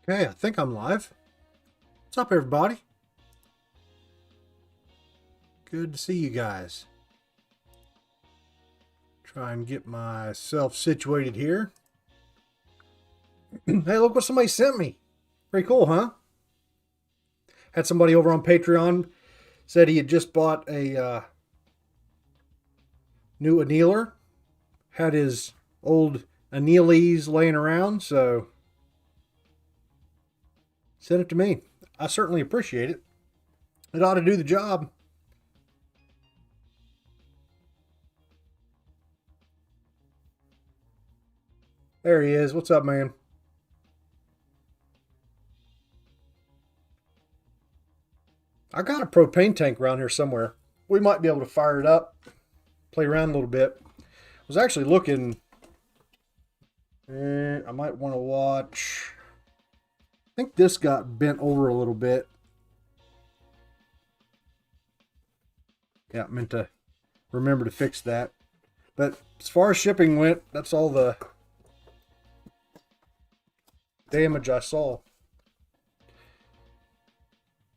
Okay, I think I'm live. What's up, everybody? Good to see you guys. Try and get myself situated here. Hey, look what somebody sent me. Pretty cool, huh? Had somebody over on Patreon said he had just bought a new annealer. Had his old annealies laying around, so sent it to me. I certainly appreciate it. It ought to do the job. There he is. What's up, man? I got a propane tank around here somewhere. We might be able to fire it up, play around a little bit. I was actually looking. I might want to watch. I think this got bent over a little bit. Yeah, I meant to remember to fix that. But as far as shipping went, that's all the damage I saw.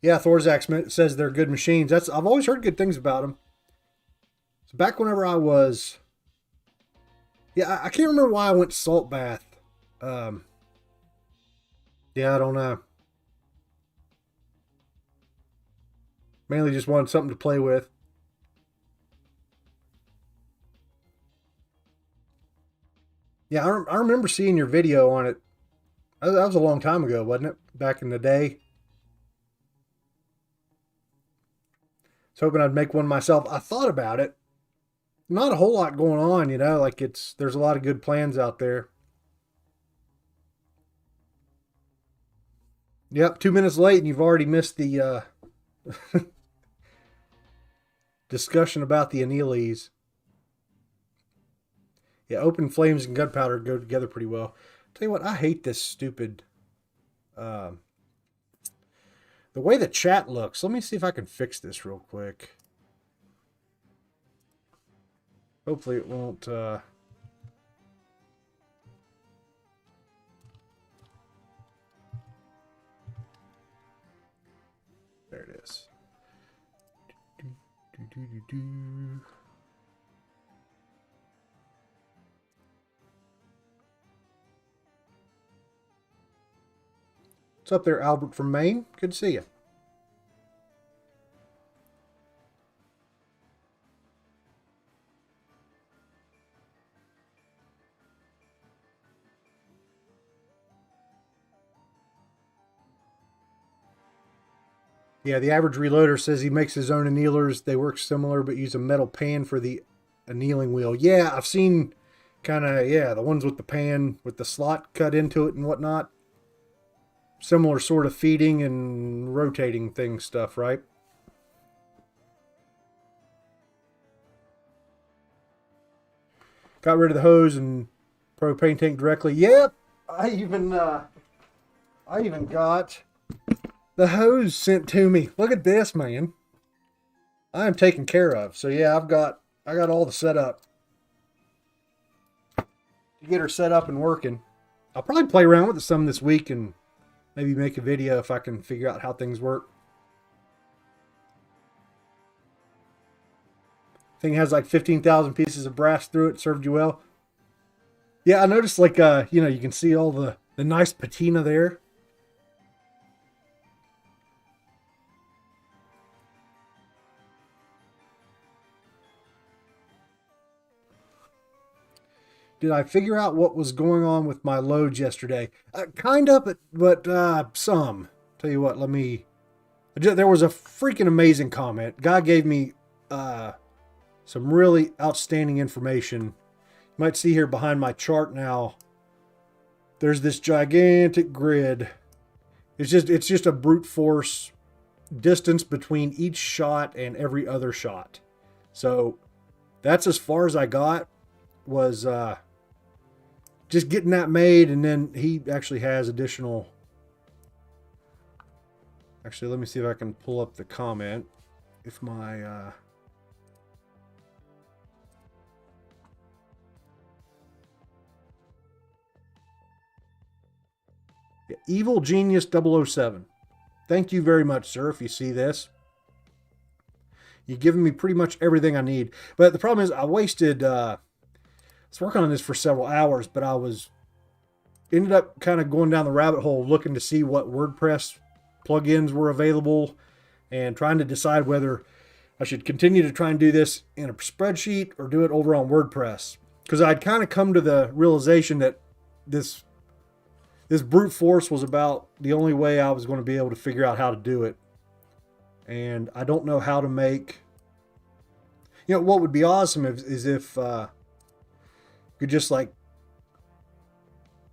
Yeah, Thorzak says they're good machines. I've always heard good things about them. So back whenever I was, yeah, I can't remember why I went salt bath. Yeah, I don't know. Mainly just wanted something to play with. Yeah, I remember seeing your video on it. That was a long time ago, wasn't it? Back in the day. I was hoping I'd make one myself. I thought about it. Not a whole lot going on, you know, like there's a lot of good plans out there. Yep, 2 minutes late and you've already missed the discussion about the annealies. Yeah, open flames and gunpowder go together pretty well. Tell you what, I hate this stupid the way the chat looks. Let me see if I can fix this real quick. Hopefully it won't there it is. What's up there, Albert from Maine? Good to see you. Yeah, the average reloader says he makes his own annealers. They work similar, but use a metal pan for the annealing wheel. Yeah, I've seen kind of, yeah, the ones with the pan with the slot cut into it and whatnot. Similar sort of feeding and rotating thing stuff, right? Got rid of the hose and propane tank directly. Yep, I even got the hose sent to me. Look at this, man. I am taken care of. So yeah, I got all the setup to get her set up and working. I'll probably play around with it some this week and maybe make a video if I can figure out how things work. Thing has like 15,000 pieces of brass through it. Served you well. Yeah, I noticed like you know, you can see all the nice patina there. Did I figure out what was going on with my loads yesterday? Kind of, but some. Tell you what, let me. There was a freaking amazing comment. Guy gave me some really outstanding information. You might see here behind my chart now. There's this gigantic grid. It's just a brute force distance between each shot and every other shot. So that's as far as I got. Was just getting that made, and then he actually has additional. Actually, let me see if I can pull up the comment. If my Yeah, Evil Genius 007. Thank you very much, sir, if you see this. You've given me pretty much everything I need. But the problem is I wasted... I was working on this for several hours, but I ended up kind of going down the rabbit hole looking to see what WordPress plugins were available and trying to decide whether I should continue to try and do this in a spreadsheet or do it over on WordPress. Because I'd kind of come to the realization that this brute force was about the only way I was going to be able to figure out how to do it. And I don't know how to make... what would be awesome is if you could just like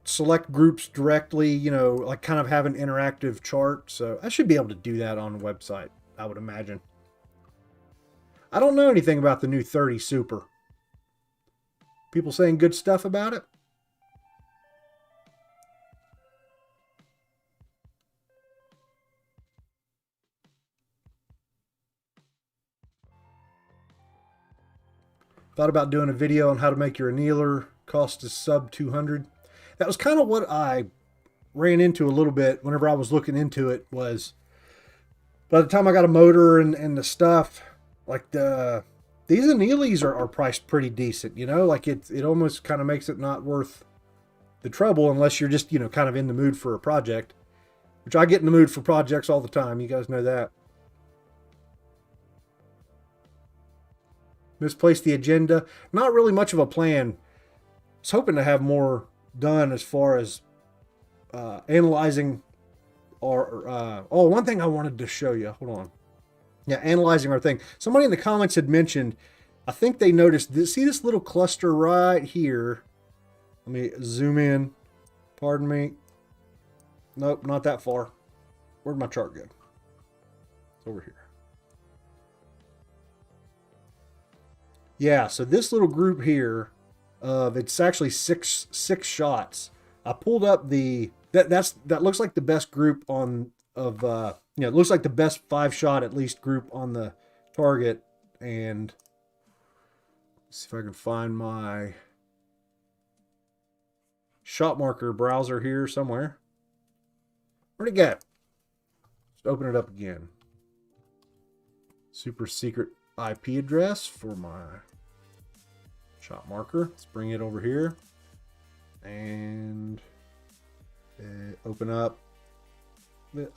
select groups directly, like kind of have an interactive chart. So I should be able to do that on the website, I would imagine. I don't know anything about the new 30 Super. People saying good stuff about it? Thought about doing a video on how to make your annealer. Cost is sub 200. That was kind of what I ran into a little bit whenever I was looking into it. Was by the time I got a motor and the stuff, like these annealies are priced pretty decent. Like it almost kind of makes it not worth the trouble unless you're just kind of in the mood for a project, which I get in the mood for projects all the time. You guys know that. Misplaced the agenda. Not really much of a plan. I was hoping to have more done as far as analyzing or one thing I wanted to show you. Hold on. Yeah, analyzing our thing. Somebody in the comments had mentioned, I think they noticed this. See this little cluster right here? Let me zoom in. Pardon me. Nope, not that far. Where'd my chart go? It's over here. Yeah, so this little group here, it's actually six shots. I pulled up that looks like the best group it looks like the best 5-shot at least group on the target. And let's see if I can find my shot marker browser here somewhere. Where'd it go? Let's open it up again. Super secret IP address for my shot marker. Let's bring it over here and open up.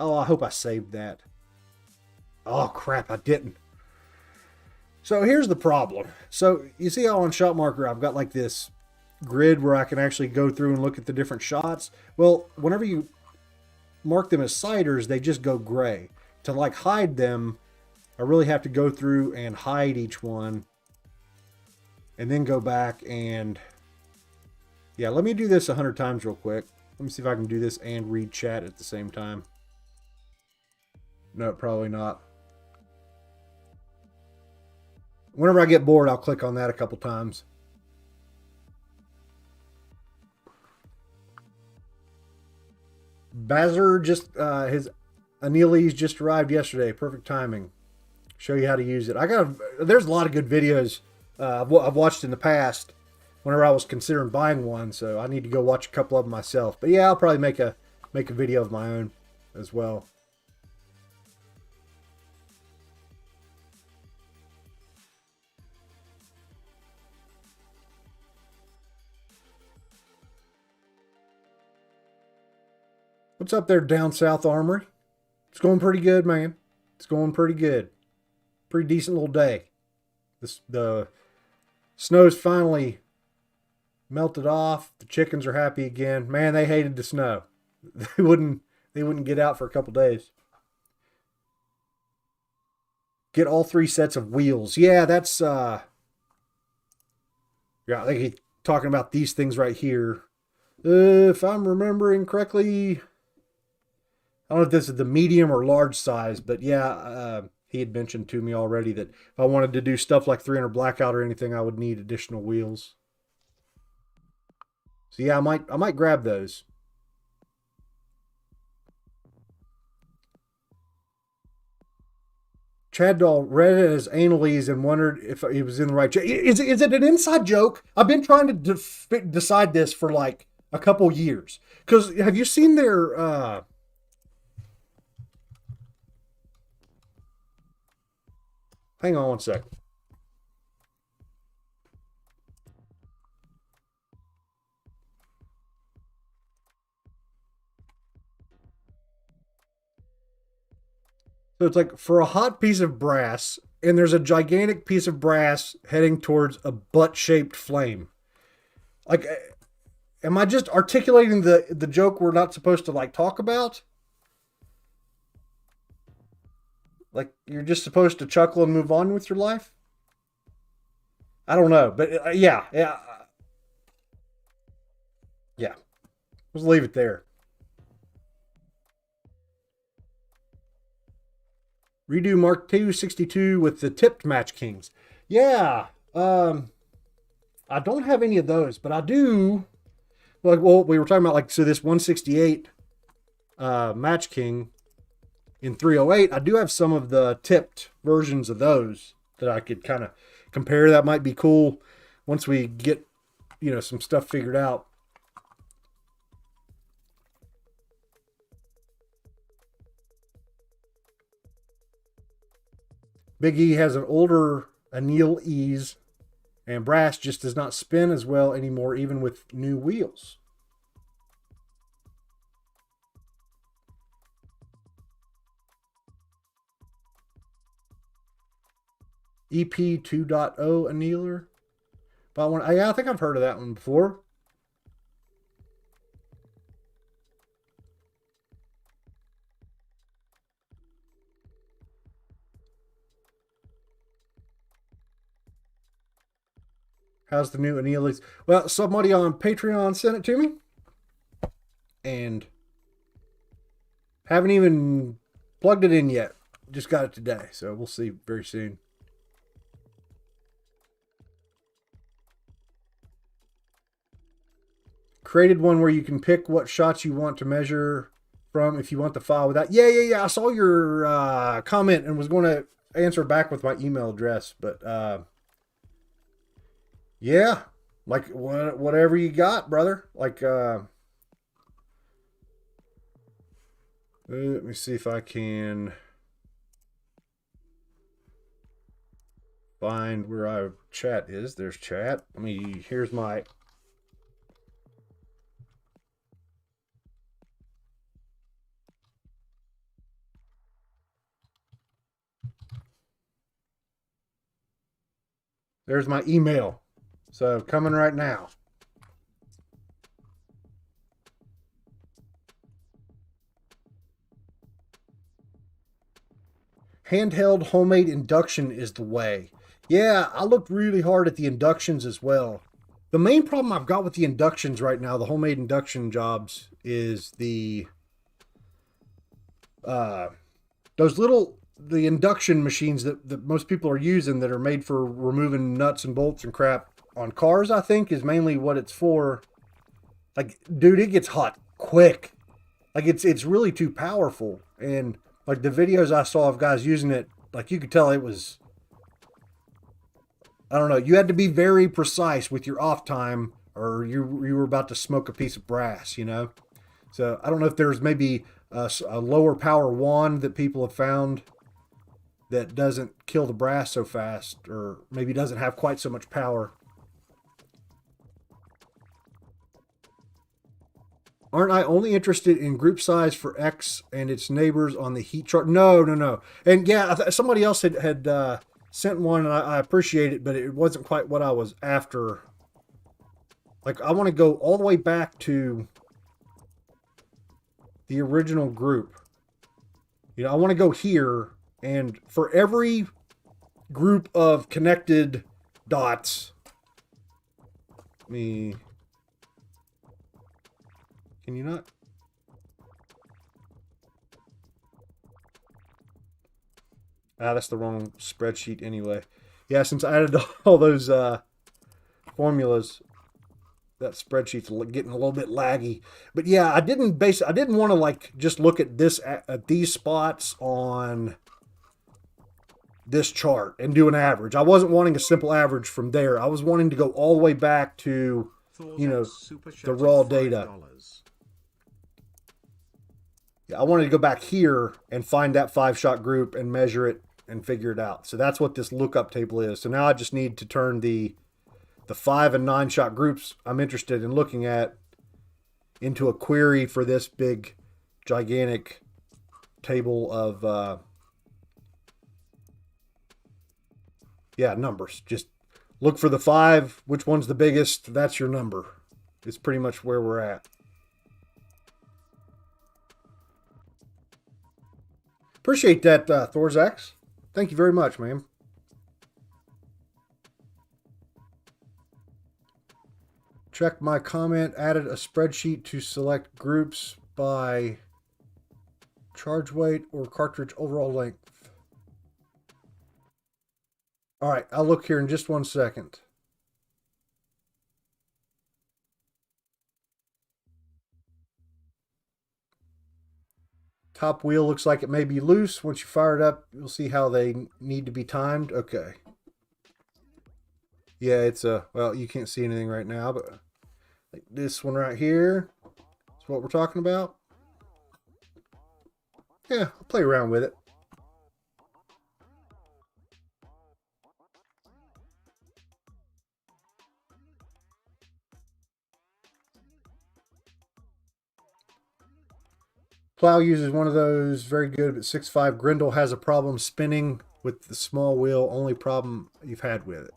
Oh, I hope I saved that. Oh crap, I didn't. So here's the problem. So you see how on shot marker I've got like this grid where I can actually go through and look at the different shots. Well, whenever you mark them as sighters, they just go gray. To like hide them, I really have to go through and hide each one and then go back and yeah, let me do this 100 times real quick. Let me see if I can do this and read chat at the same time. No, probably not. Whenever I get bored, I'll click on that a couple times. Bazzer just, his Annealers just arrived yesterday. Perfect timing. Show you how to use it. There's a lot of good videos I've watched in the past whenever I was considering buying one, so I need to go watch a couple of them myself. But yeah, I'll probably make a video of my own as well. What's up there, Down South Armory? It's going pretty good, man. It's going pretty good. Pretty decent little day. The snow's finally melted off. The chickens are happy again. Man, they hated the snow. They wouldn't get out for a couple days. Get all 3 sets of wheels. Yeah, that's yeah, I think he's talking about these things right here. If I'm remembering correctly, I don't know if this is the medium or large size, but yeah, he had mentioned to me already that if I wanted to do stuff like 300 blackout or anything, I would need additional wheels. So yeah, I might grab those. Chad Dahl read it as Annealer and wondered if he was in the right. Is it an inside joke? I've been trying to decide this for like a couple years. Because have you seen their hang on one second. So it's like for a hot piece of brass, and there's a gigantic piece of brass heading towards a butt-shaped flame. Like, am I just articulating the joke we're not supposed to like talk about? Like, you're just supposed to chuckle and move on with your life? I don't know, but yeah. Let's leave it there. Redo Mark II 62 with the tipped Match Kings. Yeah, I don't have any of those, but I do. Like, well, we were talking about like, so this 168 Match King in 308. I do have some of the tipped versions of those that I could kind of compare. That might be cool once we get, you know, some stuff figured out. Big E has an older Anneal E's, and brass just does not spin as well anymore, even with new wheels. EP 2.0 Annealer. Yeah, I think I've heard of that one before. How's the new Annealing? Well, somebody on Patreon sent it to me. And haven't even plugged it in yet. Just got it today. So we'll see very soon. Created one where you can pick what shots you want to measure from if you want the file with that. Yeah. I saw your comment and was going to answer back with my email address. But yeah, like whatever you got, brother. Like, let me see if I can find where our chat is. There's chat. Here's my... There's my email. So coming right now. Handheld homemade induction is the way. Yeah, I looked really hard at the inductions as well. The main problem I've got with the inductions right now, the homemade induction jobs, is the induction machines that most people are using that are made for removing nuts and bolts and crap on cars, I think, is mainly what it's for. Like, dude, it gets hot quick. Like, it's really too powerful. And like the videos I saw of guys using it, like you could tell it was, I don't know, you had to be very precise with your off time or you were about to smoke a piece of brass, you know? So I don't know if there's maybe a lower power wand that people have found that doesn't kill the brass so fast, or maybe doesn't have quite so much power. Aren't I only interested in group size for X and its neighbors on the heat chart? No. And yeah, somebody else had sent one, and I appreciate it, but it wasn't quite what I was after. Like, I want to go all the way back to the original group. You know, I want to go here, and for every group of connected dots, can you not? That's the wrong spreadsheet anyway. Yeah, since I added all those formulas, that spreadsheet's getting a little bit laggy. But yeah, I didn't want to like just look at this at these spots on this chart and do an average. I wasn't wanting a simple average from there. I was wanting to go all the way back to you know, the raw data. Yeah, I wanted to go back here and find that 5-shot group and measure it and figure it out. So that's what this lookup table is. So now I just need to turn the 5 and 9-shot groups I'm interested in looking at into a query for this big, gigantic table of numbers. Just look for the 5, which one's the biggest, that's your number. It's pretty much where we're at. Appreciate that, Thorzax. Thank you very much, man. Check my comment. Added a spreadsheet to select groups by charge weight or cartridge overall length. All right, I'll look here in just 1 second. Top wheel looks like it may be loose. Once you fire it up, you'll see how they need to be timed. Okay. Yeah, it's well, you can't see anything right now, but like this one right here is what we're talking about. Yeah, I'll play around with it. Plow uses one of those, very good, but 6.5. Grendel has a problem spinning with the small wheel. Only problem you've had with it.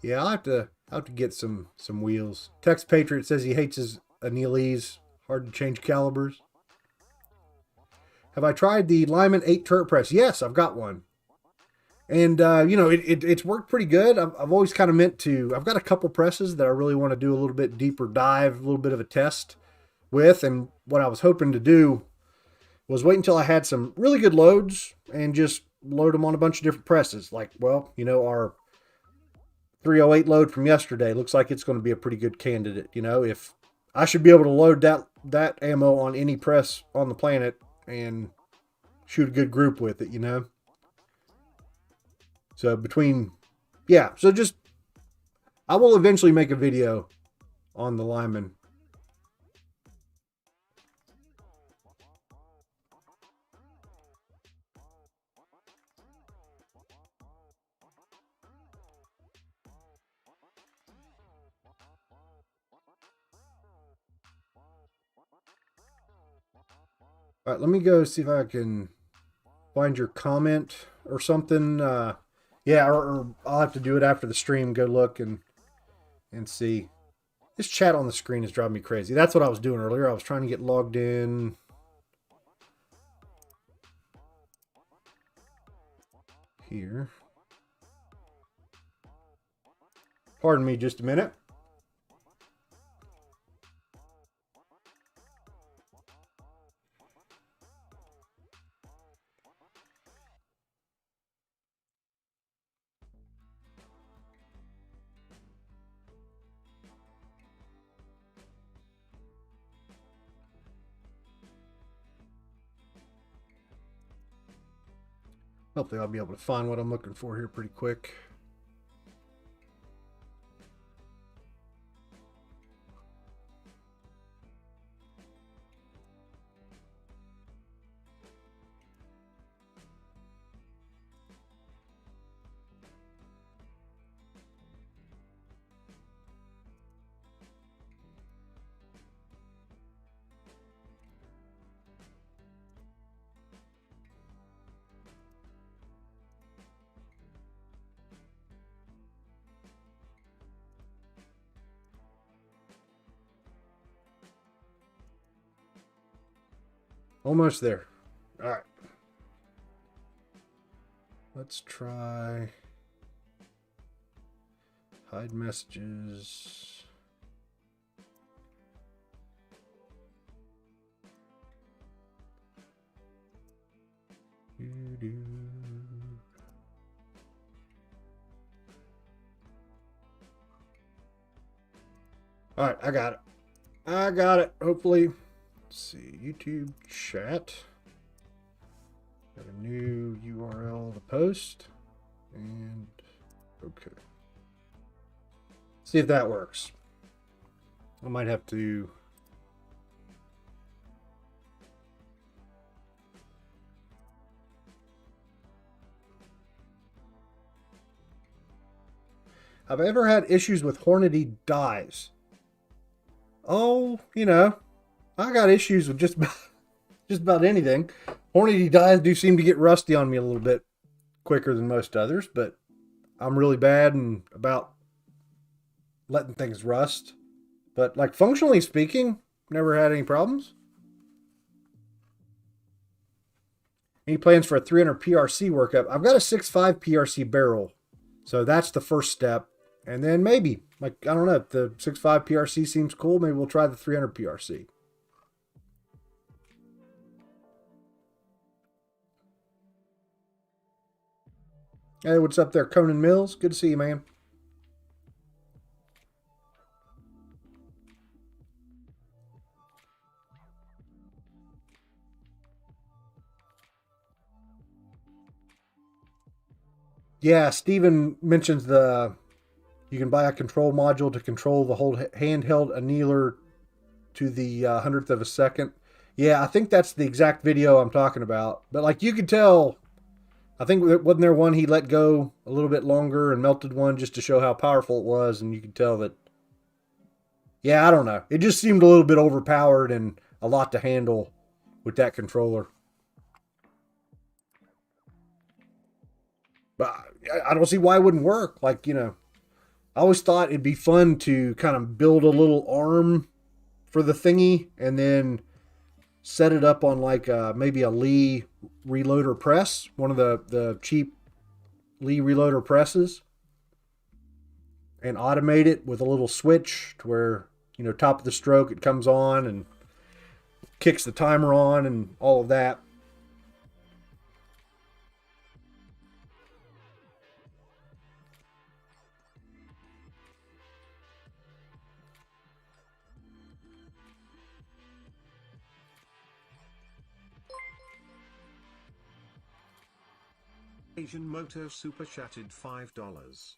Yeah, I'll have to get some wheels. Tex Patriot says he hates his Annealers. Hard to change calibers. Have I tried the Lyman 8 turret press? Yes, I've got one. And, you know, it's worked pretty good. I've always kind of meant to. I've got a couple presses that I really want to do a little bit deeper dive, a little bit of a test with. And what I was hoping to do was wait until I had some really good loads and just load them on a bunch of different presses. Like, well, you know, our 308 load from yesterday looks like it's going to be a pretty good candidate. You know, if I should be able to load that ammo on any press on the planet and shoot a good group with it, you know. So just I will eventually make a video on the Lyman. All right, let me go see if I can find your comment or something. Yeah, or I'll have to do it after the stream. Go look and see. This chat on the screen is driving me crazy. That's what I was doing earlier. I was trying to get logged in. Here. Pardon me just a minute. Hopefully I'll be able to find what I'm looking for here pretty quick. Almost there. All right. Let's try hide messages. All right, I got it. I got it. Hopefully. Let's see, YouTube chat. Got a new URL to post. And okay. See if that works. I might have to... Have I ever had issues with Hornady dies? Oh, you know, I got issues with just about anything. Hornady dies do seem to get rusty on me a little bit quicker than most others, but I'm really bad and about letting things rust. But like functionally speaking, never had any problems. Any plans for a 300 PRC workup? I've got a 6.5 PRC barrel, so that's the first step. And then maybe, like, I don't know, if the 6.5 PRC seems cool, maybe we'll try the 300 PRC. Hey, what's up there, Conan Mills? Good to see you, man. Yeah, Steven mentions you can buy a control module to control the whole handheld annealer to the 100th of a second. Yeah, I think that's the exact video I'm talking about. But like you could tell, I think wasn't there one he let go a little bit longer and melted one just to show how powerful it was, and you could tell that. Yeah, I don't know. It just seemed a little bit overpowered and a lot to handle with that controller. But I don't see why it wouldn't work. Like, you know, I always thought it'd be fun to kind of build a little arm for the thingy and then set it up on like maybe a Lee reloader press, one of the cheap Lee reloader presses, and automate it with a little switch to where, you know, top of the stroke, it comes on and kicks the timer on and all of that. Asian Moto super chatted $5.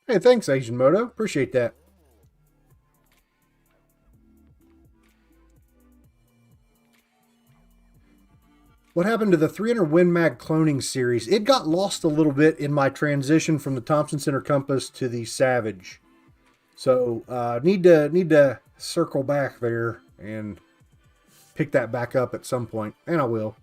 Hey, thanks, Asian Moto. Appreciate that. What happened to the 300 Win Mag cloning series? It got lost a little bit in my transition from the Thompson Center Compass to the Savage. So need to circle back there and pick that back up at some point, and I will.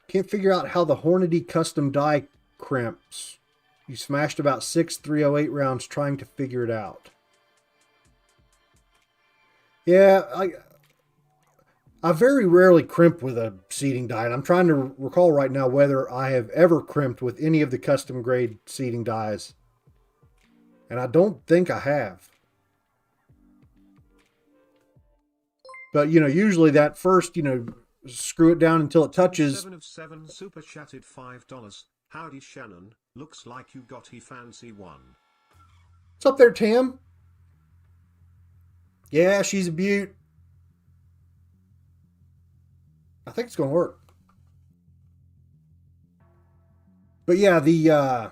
Can't figure out how the Hornady custom die crimps. You smashed about 6 308 rounds trying to figure it out. Yeah, I very rarely crimp with a seating die, and I'm trying to recall right now whether I have ever crimped with any of the custom grade seating dies. And I don't think I have. But, you know, usually that first, you know, screw it down until it touches. 7 of 7 super chatted $5. Howdy Shannon, looks like you got he fancy one. What's up there, Tim? Yeah, she's a beaut. I think it's going to work. But yeah, yeah,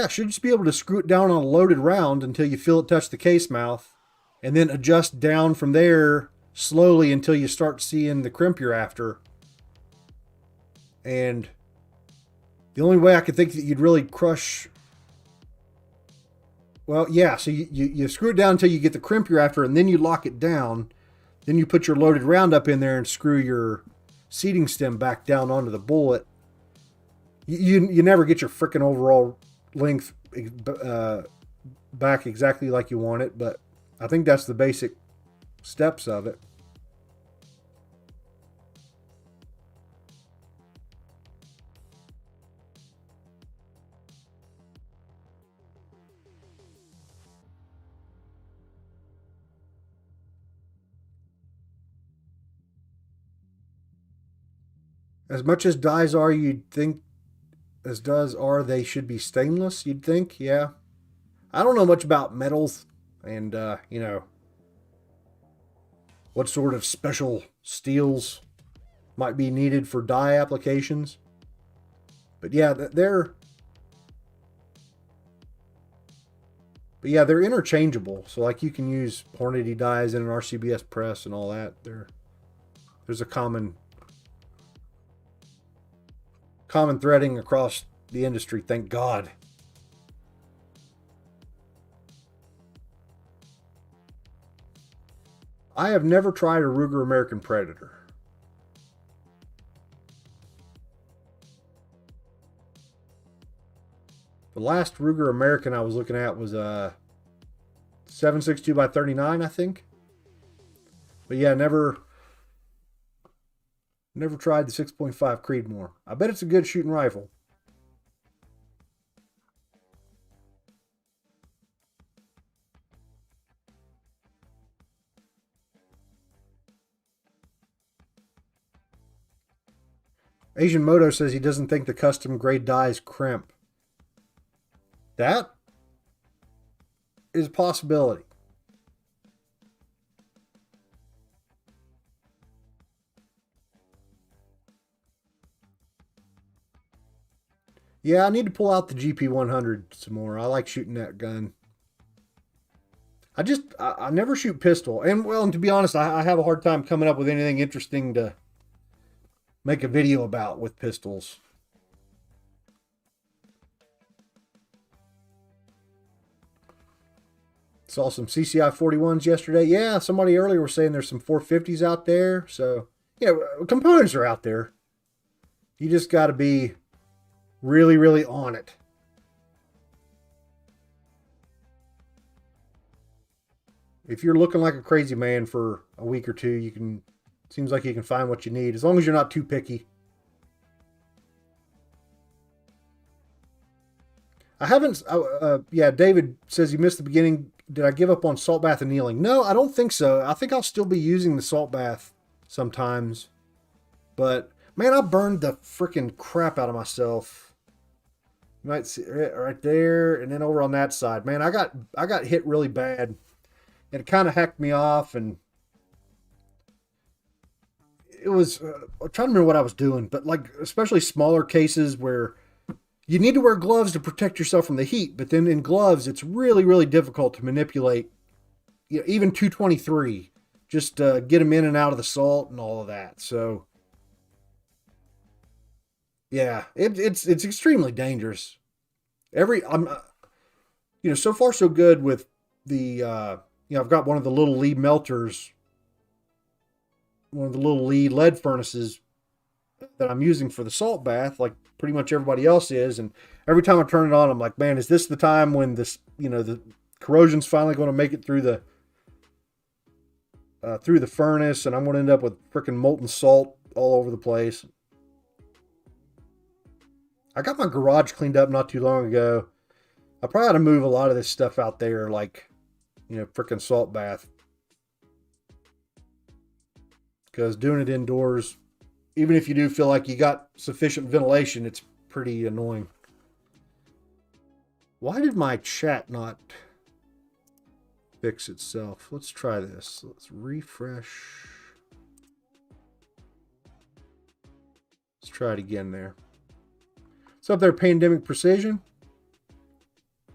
should just be able to screw it down on a loaded round until you feel it touch the case mouth, and then adjust down from there slowly until you start seeing the crimp you're after. And the only way I could think that you'd really crush... Well, yeah, so you screw it down until you get the crimp you're after, and then you lock it down. Then you put your loaded round up in there and screw your seating stem back down onto the bullet. You never get your frickin' overall length back exactly like you want it, but I think that's the basic steps of it. As much as dies are, you'd think, as does are, they should be stainless, you'd think, yeah. I don't know much about metals, and, you know, what sort of special steels might be needed for die applications. But yeah, they're interchangeable. So like you can use Hornady dies in an RCBS press and all that. There's a common threading across the industry, thank God. I have never tried a Ruger American Predator. The last Ruger American I was looking at was a 7.62 by 39, I think. But yeah, never tried the 6.5 Creedmoor. I bet it's a good shooting rifle. Asian Moto says he doesn't think the custom grade dies crimp. That is a possibility. Yeah, I need to pull out the GP100 some more. I like shooting that gun. I never shoot pistol. And to be honest, I have a hard time coming up with anything interesting to make a video about with pistols. Saw some CCI 41s yesterday. Yeah, somebody earlier was saying there's some 450s out there. So, yeah, components are out there. You just got to be really, really on it. If you're looking like a crazy man for a week or two, seems like you can find what you need, as long as you're not too picky. I haven't, yeah, David says he missed the beginning. Did I give up on salt bath annealing? No, I don't think so. I think I'll still be using the salt bath sometimes. But, man, I burned the freaking crap out of myself. You might see it right there, and then over on that side. Man, I got hit really bad. And it kind of hacked me off, and it was, I'm trying to remember what I was doing, but like, especially smaller cases where you need to wear gloves to protect yourself from the heat, but then in gloves, it's really, really difficult to manipulate, even 223, just get them in and out of the salt and all of that. So, yeah, it's extremely dangerous. So far so good with the, I've got one of the little lead melters, one of the little lead furnaces that I'm using for the salt bath, like pretty much everybody else is. And every time I turn it on, I'm like, man, is this the time when this, the corrosion's finally going to make it through the furnace, and I'm going to end up with freaking molten salt all over the place. I got my garage cleaned up not too long ago. I probably ought to move a lot of this stuff out there, like, freaking salt bath. Because doing it indoors, even if you do feel like you got sufficient ventilation, it's pretty annoying. Why did my chat not fix itself? Let's try this. Let's refresh. Let's try it again there. What's up there, Pandemic Precision? I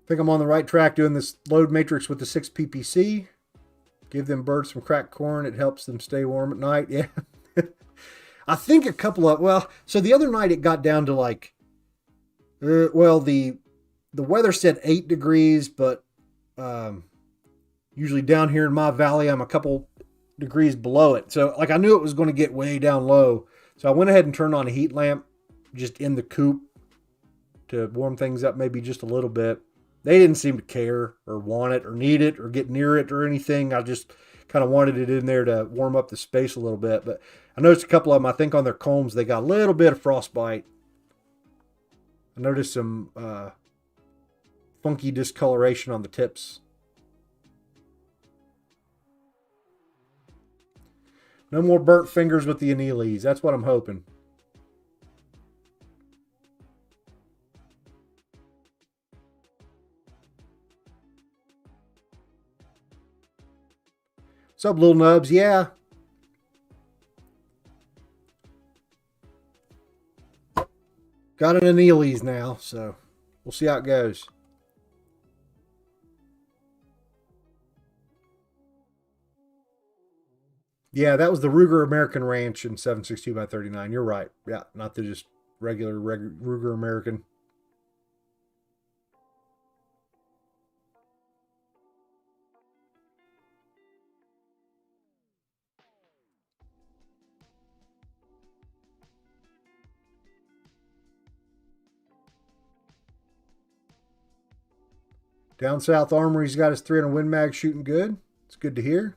think I'm on the right track doing this load matrix with the 6 PPC. Give them birds some cracked corn. It helps them stay warm at night. Yeah. I think a couple of, so the other night it got down to like, the weather said 8 degrees, but usually down here in my valley, I'm a couple degrees below it. So like I knew it was going to get way down low. So I went ahead and turned on a heat lamp just in the coop to warm things up maybe just a little bit. They didn't seem to care or want it or need it or get near it or anything. I just kind of wanted it in there to warm up the space a little bit. But I noticed a couple of them, I think on their combs, they got a little bit of frostbite. I noticed some funky discoloration on the tips. No more burnt fingers with the Annealers. That's what I'm hoping. What's up, little nubs? Yeah. Got an Annealers now, so we'll see how it goes. Yeah, that was the Ruger American Ranch in 7.62x39. You're right. Yeah, not the just regular Ruger American. Down South Armory's got his 300 Win Mag shooting good. It's good to hear.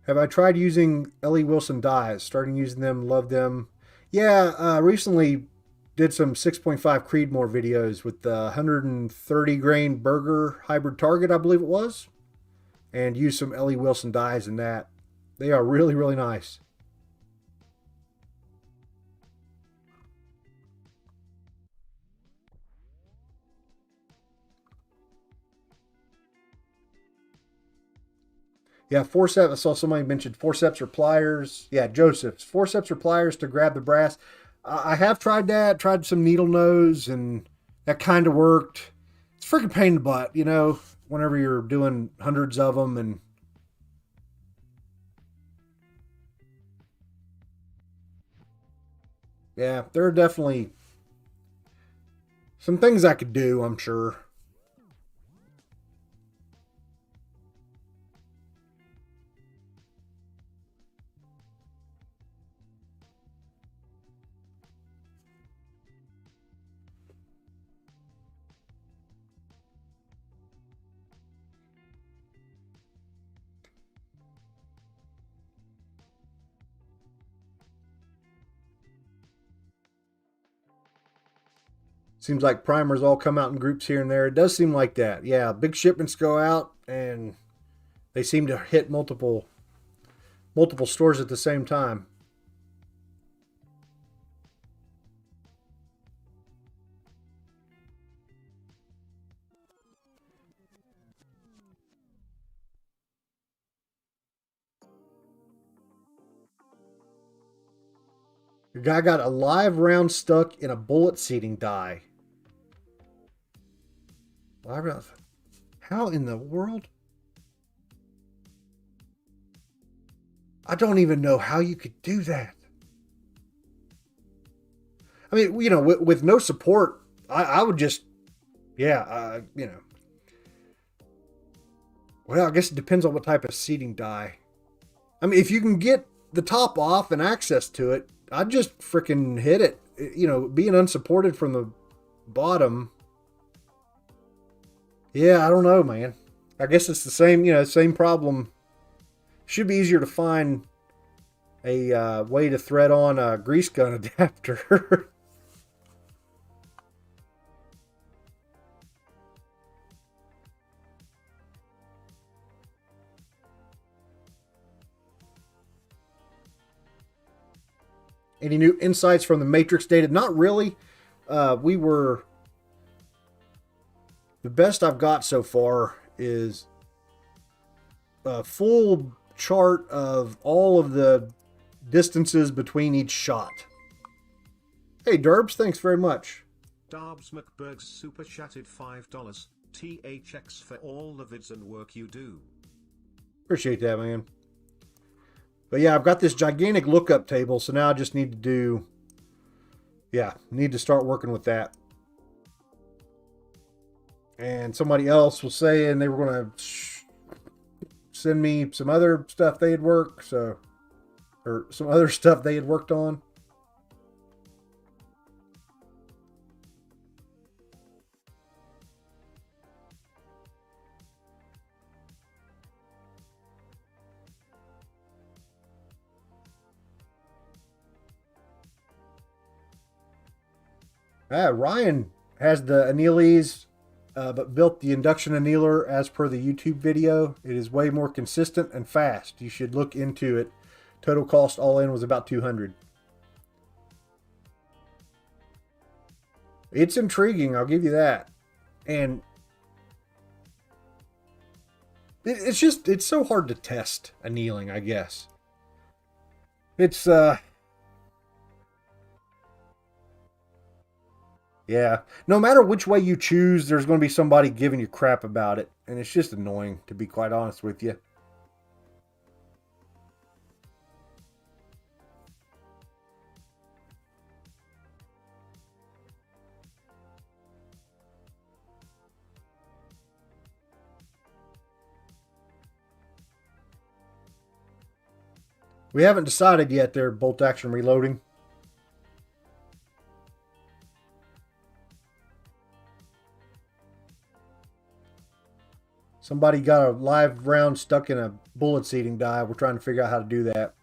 Have I tried using L.E. Wilson dies? Starting using them, love them. Yeah, recently did some 6.5 Creedmoor videos with the 130 grain Burger hybrid target, I believe it was. And used some L.E. Wilson dies in that. They are really, really nice. Yeah, forceps. I saw somebody mention forceps or pliers. Yeah, Joseph's. Forceps or pliers to grab the brass. I have tried that. Tried some needle nose, and that kind of worked. It's freaking pain in the butt, you know, whenever you're doing hundreds of them. And yeah, there are definitely some things I could do, I'm sure. Seems like primers all come out in groups here and there. It does seem like that. Yeah, big shipments go out and they seem to hit multiple stores at the same time. The guy got a live round stuck in a bullet seating die. Live round. How in the world? I don't even know how you could do that. I mean, you know, with no support, I would just, yeah, you know. Well, I guess it depends on what type of seating die. I mean, if you can get the top off and access to it, I'd just freaking hit it. You know, being unsupported from the bottom. Yeah, I don't know, man. I guess it's the same, you know, same problem. Should be easier to find a way to thread on a grease gun adapter. Any new insights from the Matrix data? Not really. We were... The best I've got so far is a full chart of all of the distances between each shot. Hey, Derbs, thanks very much. Darbs McBurg's super chatted $5. THX for all the vids and work you do. Appreciate that, man. But yeah, I've got this gigantic lookup table, so now I just need to do... Yeah, need to start working with that. And somebody else was saying they were going to send me some other stuff they had worked, so... Or some other stuff they had worked on. Ryan has the Annealers, but built the induction annealer as per the YouTube video. It is way more consistent and fast. You should look into it. Total cost all in was about $200. It's intriguing, I'll give you that. And It's so hard to test annealing, I guess. It's, yeah. No matter which way you choose, there's going to be somebody giving you crap about it. And it's just annoying, to be quite honest with you. We haven't decided yet there, bolt action reloading. Somebody got a live round stuck in a bullet seating die. We're trying to figure out how to do that.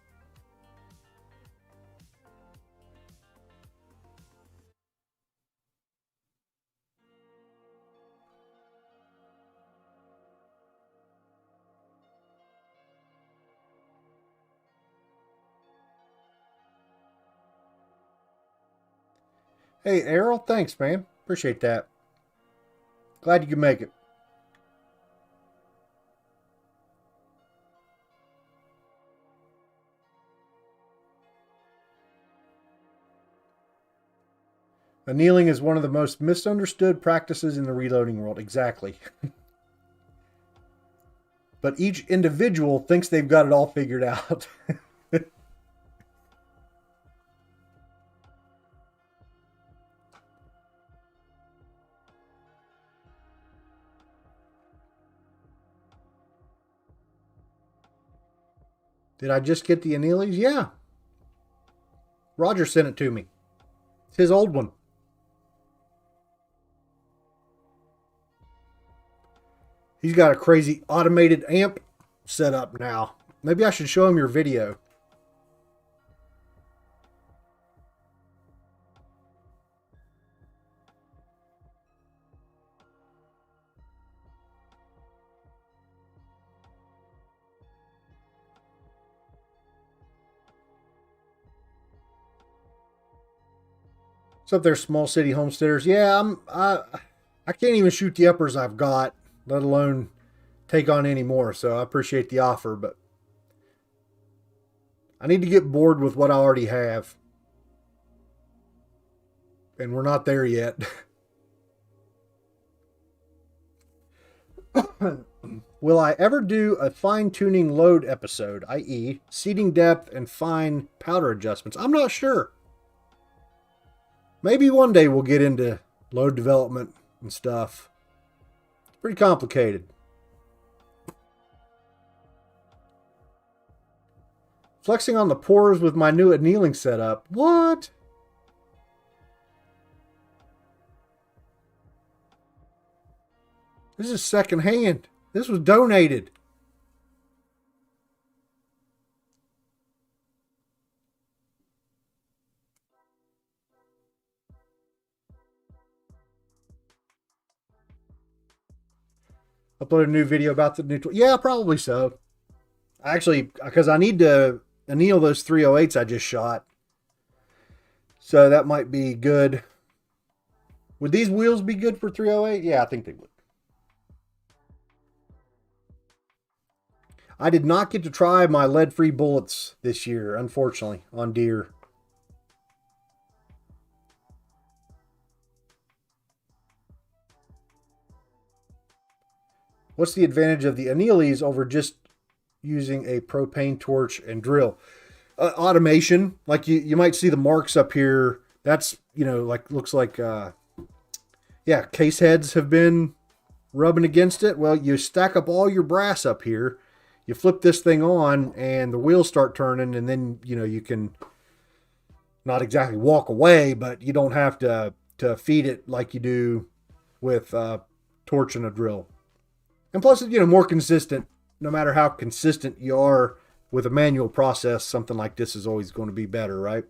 Hey, Errol, thanks, man. Appreciate that. Glad you could make it. Annealing is one of the most misunderstood practices in the reloading world. Exactly. But each individual thinks they've got it all figured out. Did I just get the Annealers? Yeah. Roger sent it to me. It's his old one. He's got a crazy automated amp set up now. Maybe I should show him your video. What's up there, small city homesteaders? Yeah, I can't even shoot the uppers I've got, let alone take on any more. So I appreciate the offer, but I need to get bored with what I already have. And we're not there yet. Will I ever do a fine-tuning load episode, i.e. seating depth and fine powder adjustments? I'm not sure. Maybe one day we'll get into load development and stuff. It's pretty complicated. Flexing on the pores with my new annealing setup. What? This is secondhand. This was donated. Upload a new video about the new tool. Yeah, probably so. Actually, because I need to anneal those 308s I just shot. So that might be good. Would these wheels be good for 308? Yeah, I think they would. I did not get to try my lead-free bullets this year, unfortunately, on deer. What's the advantage of the Annealers over just using a propane torch and drill? Automation, like you might see the marks up here. That's, like looks like, yeah, case heads have been rubbing against it. Well, you stack up all your brass up here. You flip this thing on and the wheels start turning, and then, you can not exactly walk away, but you don't have to feed it like you do with a torch and a drill. And plus, it's, more consistent. No matter how consistent you are with a manual process, something like this is always going to be better, right?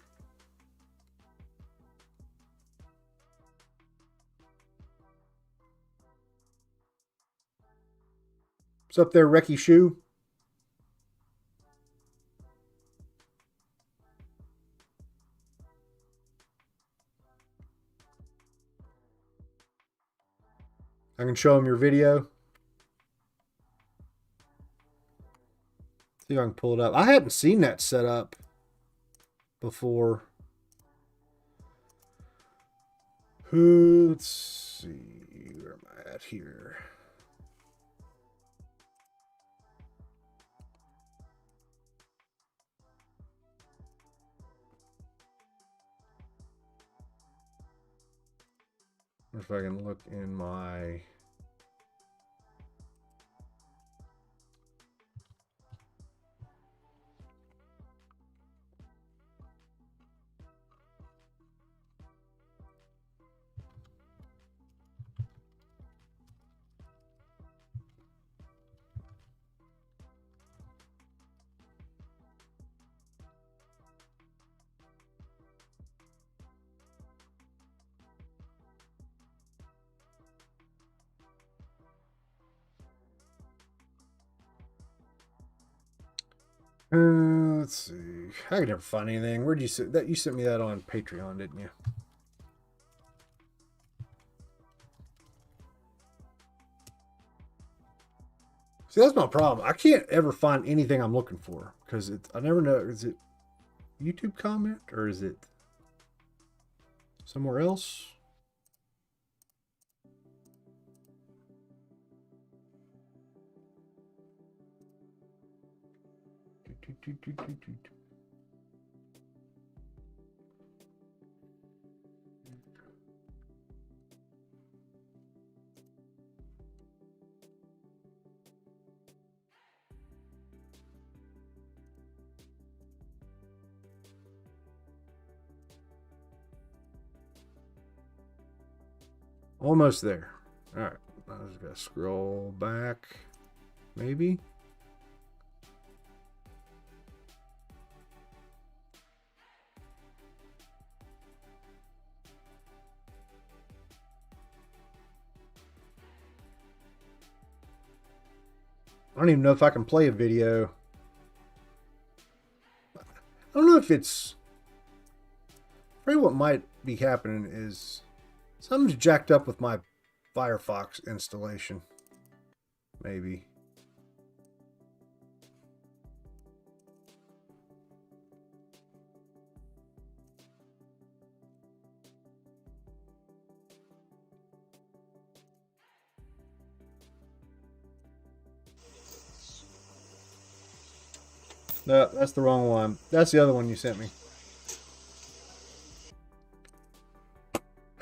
What's up there, Recky Shoe? I can show him your video. See if I can pull it up. I hadn't seen that setup before. Let's see. Where am I at here? If I can look in my... let's see. I could never find anything. Where'd you send that? You sent me that on Patreon, didn't you? See, that's my problem. I can't ever find anything I'm looking for because I never know. Is it YouTube comment or is it somewhere else? Almost there. All right. I just gotta scroll back. Maybe. I don't even know if I can play a video. I don't know if it's... Probably what might be happening is something's jacked up with my Firefox installation. Maybe. No, that's the wrong one. That's the other one you sent me.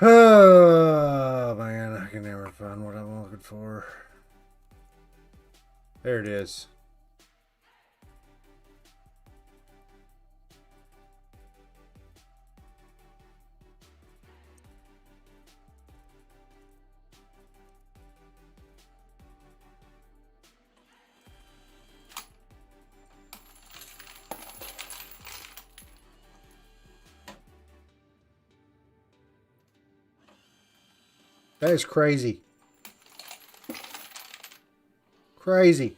Oh, man, I can never find what I'm looking for. There it is. That is crazy. Crazy.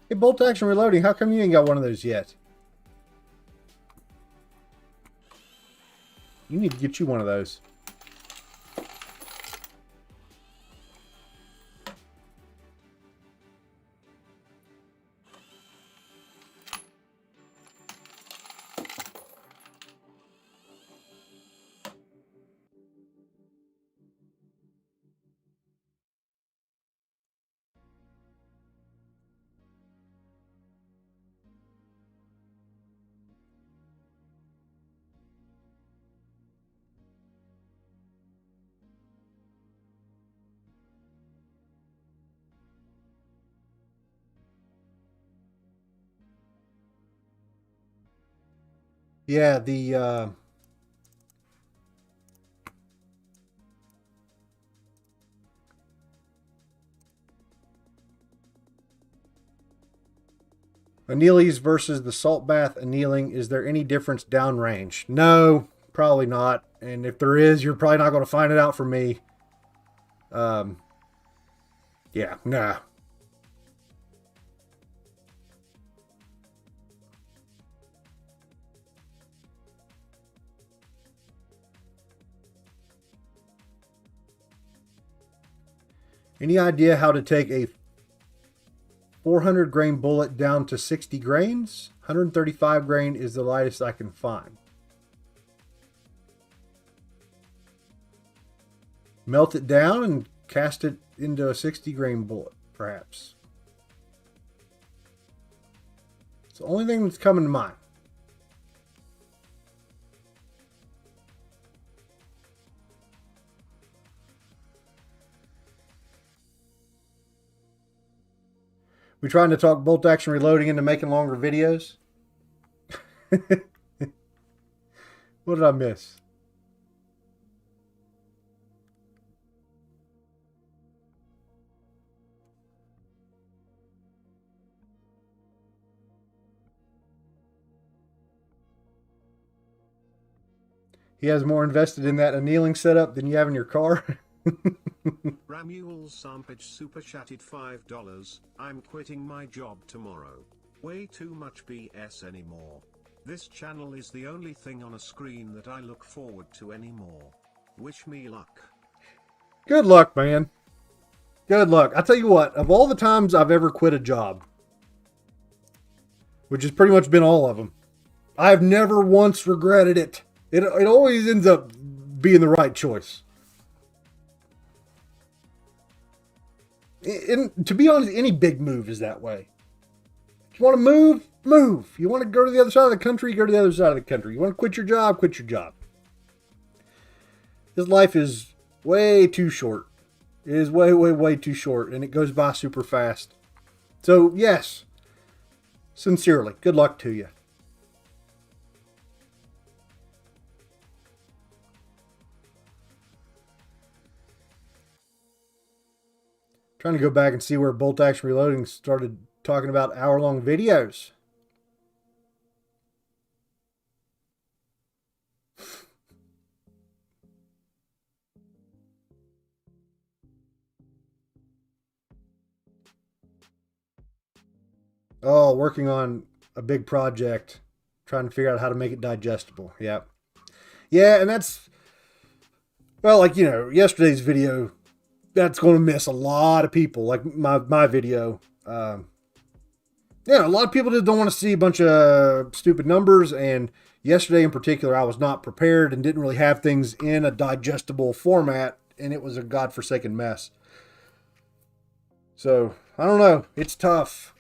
Hey, bolt action reloading. How come you ain't got one of those yet? You need to get you one of those. Yeah, the Annealers versus the salt bath annealing. Is there any difference downrange? No, probably not. And if there is, you're probably not going to find it out from me. Yeah, nah. Any idea how to take a 400 grain bullet down to 60 grains? 135 grain is the lightest I can find. Melt it down and cast it into a 60 grain bullet, perhaps. It's the only thing that's coming to mind. We trying to talk bolt action reloading into making longer videos? What did I miss? He has more invested in that annealing setup than you have in your car. Ramule Sampage super chatted $5. I'm quitting my job tomorrow. Way too much BS anymore. This channel is the only thing on a screen that I look forward to anymore. Wish me luck. Good luck, man. Good luck. I tell you what, of all the times I've ever quit a job, which has pretty much been all of them, I've never once regretted it. It always ends up being the right choice. And to be honest, any big move is that way. If you want to move, move. You want to go to the other side of the country, go to the other side of the country. You want to quit your job, quit your job. This life is way too short. It is way, way, way too short, and it goes by super fast. So, yes, sincerely, good luck to you. Trying to go back and see where bolt action reloading started talking about hour-long videos. Oh, working on a big project, trying to figure out how to make it digestible. Yeah. Yeah, and that's, well, like, you know, yesterday's video, that's going to miss a lot of people, like my video. Yeah, a lot of people just don't want to see a bunch of stupid numbers, and yesterday in particular, I was not prepared and didn't really have things in a digestible format, and it was a godforsaken mess. So, I don't know. It's tough.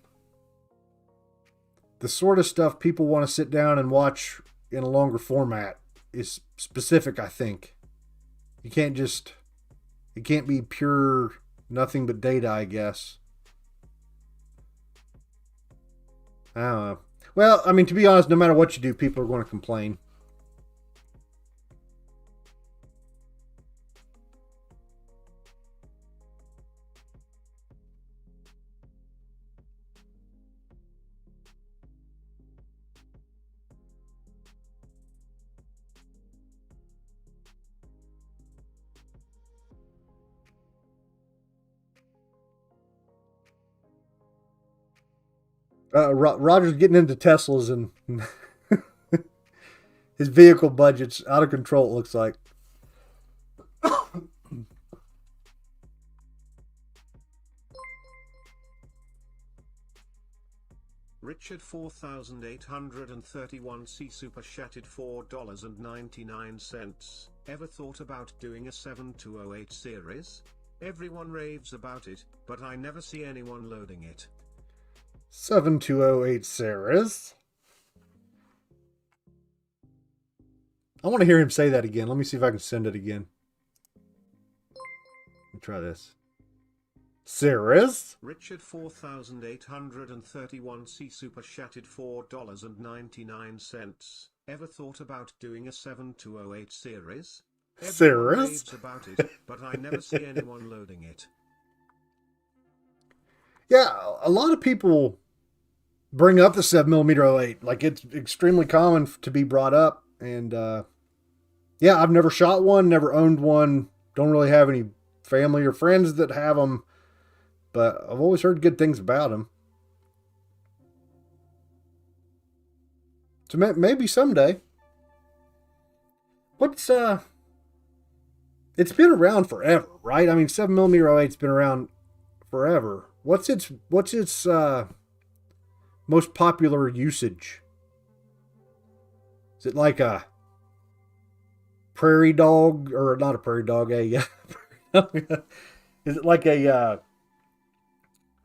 The sort of stuff people want to sit down and watch in a longer format is specific, I think. You can't just... It can't be pure nothing but data, I guess. I don't know. Well, I mean, to be honest, no matter what you do, people are going to complain. Roger's getting into Teslas, and his vehicle budget's out of control, it looks like. Richard 4831C super chatted $4.99. Ever thought about doing a 7208 series? Everyone raves about it, but I never see anyone loading it. 7208 series. I want to hear him say that again. Let me see if I can send it again. Let me try this. Series. Richard 4831C super chatted $4.99. Ever thought about doing a 7208 series? Everyone raves about it, but I never see anyone loading it. Yeah, a lot of people bring up the 7mm 08. Like, it's extremely common to be brought up. And, yeah, I've never shot one, never owned one. Don't really have any family or friends that have them. But I've always heard good things about them. So maybe someday. What's, It's been around forever, right? I mean, 7mm 08's been around forever. What's its most popular usage? Is it like a prairie dog, or not a prairie dog? Is it like a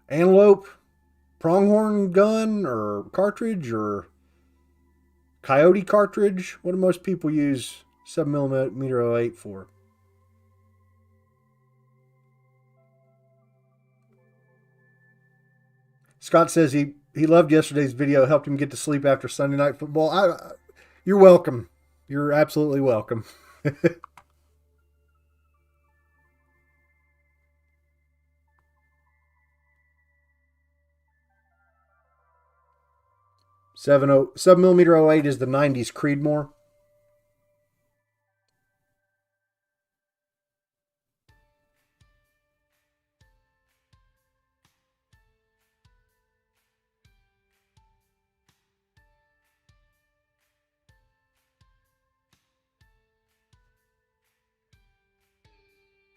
antelope pronghorn gun or cartridge or coyote cartridge? What do most people use 7mm 08 for? Scott says he loved yesterday's video, helped him get to sleep after Sunday night football. You're welcome. You're absolutely welcome. 7mm 08 is the 90s Creedmoor.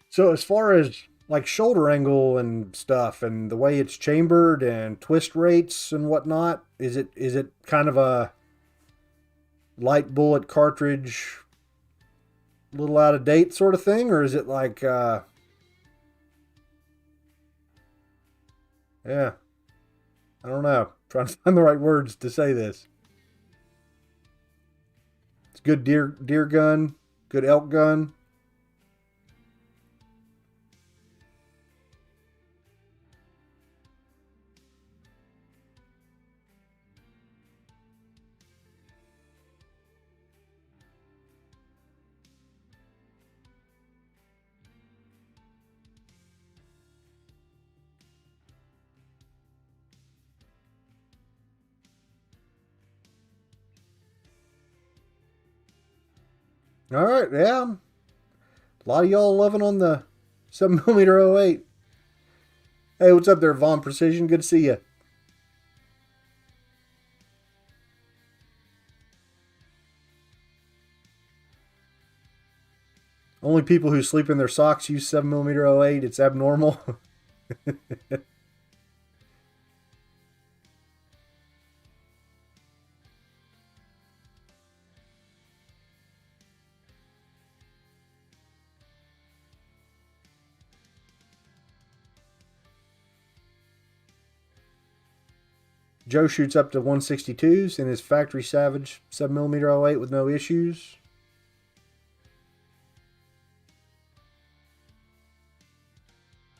So as far as like shoulder angle and stuff and the way it's chambered and twist rates and whatnot, is it kind of a light bullet cartridge, a little out of date sort of thing, or is it like yeah, I don't know. I'm trying to find the right words to say this. It's good deer gun, good elk gun. All right, yeah. A lot of y'all loving on the 7mm 08. Hey, what's up there, Vaughn Precision? Good to see you. Only people who sleep in their socks use 7mm 08. It's abnormal. Joe shoots up to 162s in his factory Savage 7mm 08 with no issues.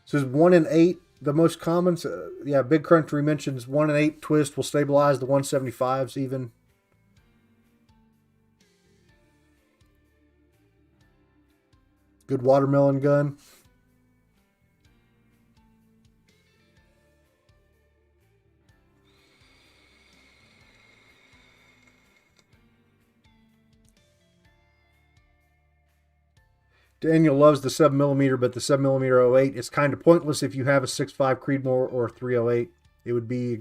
So is 1 in 8 the most common? So, yeah, Big Country mentions 1 in 8 twist will stabilize the 175s even. Good watermelon gun. Daniel loves the 7mm, but the 7mm 08 is kind of pointless if you have a 6.5 Creedmoor or a 308. It would be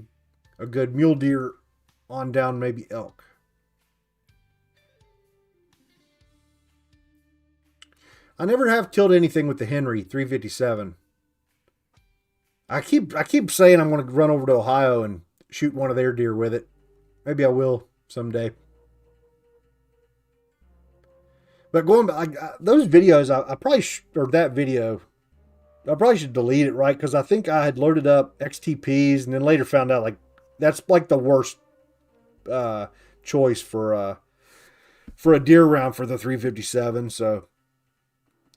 a good mule deer on down, maybe elk. I never have killed anything with the Henry 357. I keep saying I'm going to run over to Ohio and shoot one of their deer with it. Maybe I will someday. But going back, those videos, I probably or that video, I probably should delete it, right? Because I think I had loaded up XTPs and then later found out like that's like the worst choice for a deer round for the 357. So,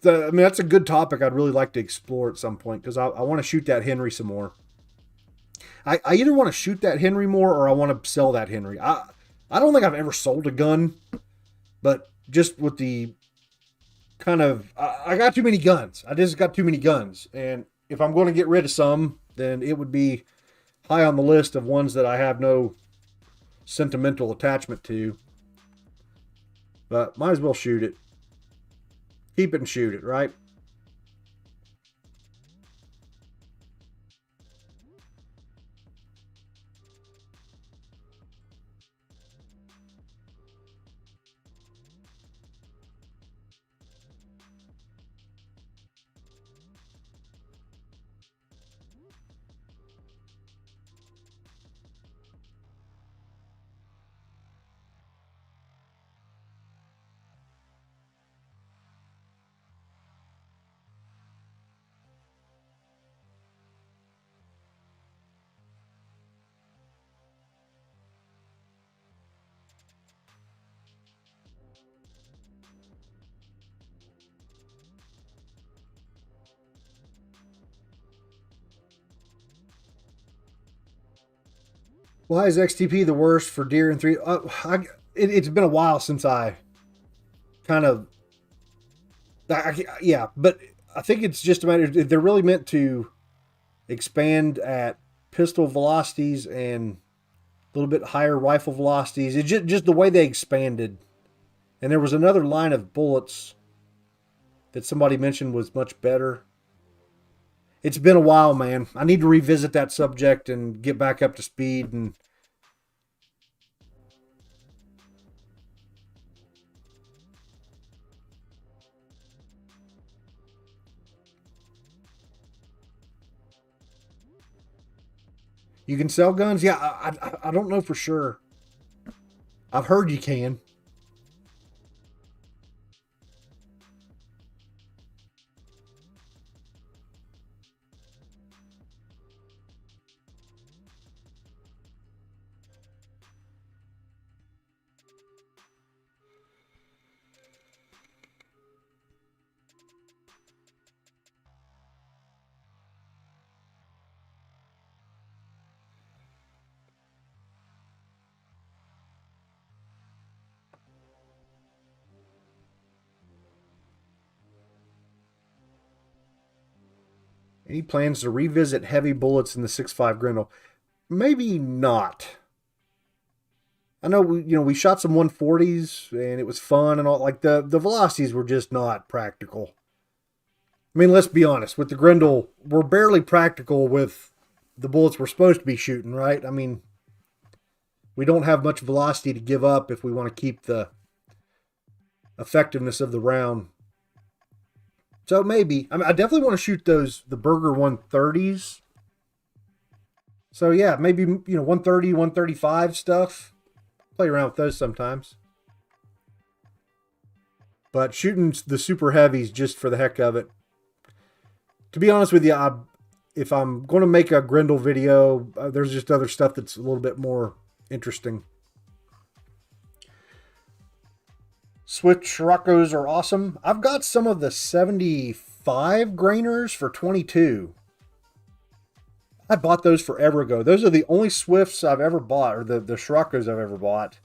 I mean, that's a good topic I'd really like to explore at some point because I want to shoot that Henry some more. I either want to shoot that Henry more or I want to sell that Henry. I don't think I've ever sold a gun, but just with the kind of, I got too many guns. I just got too many guns. And if I'm going to get rid of some, then it would be high on the list of ones that I have no sentimental attachment to. But might as well shoot it. Keep it and shoot it, right? Why is XTP the worst for deer and three? It's been a while since I kind of, yeah, but I think it's just a matter. They're really meant to expand at pistol velocities and a little bit higher rifle velocities. It's just the way they expanded. And there was another line of bullets that somebody mentioned was much better. It's been a while, man. I need to revisit that subject and get back up to speed. And you can sell guns? Yeah, I don't know for sure. I've heard you can. Any plans to revisit heavy bullets in the 6.5 Grendel? Maybe not. I know we shot some 140s and it was fun and all. Like the velocities were just not practical. I mean, let's be honest. With the Grendel, we're barely practical with the bullets we're supposed to be shooting, right? I mean, we don't have much velocity to give up if we want to keep the effectiveness of the round. So maybe. I mean, I definitely want to shoot the Burger 130s. So yeah, maybe 130, 135 stuff. Play around with those sometimes. But shooting the super heavies just for the heck of it. To be honest with you, if I'm going to make a Grendel video, there's just other stuff that's a little bit more interesting. Swift Scirocco's are awesome. I've got some of the 75 grainers for 22. I bought those forever ago. Those are the only Swifts I've ever bought, or the Scirocco's I've ever bought.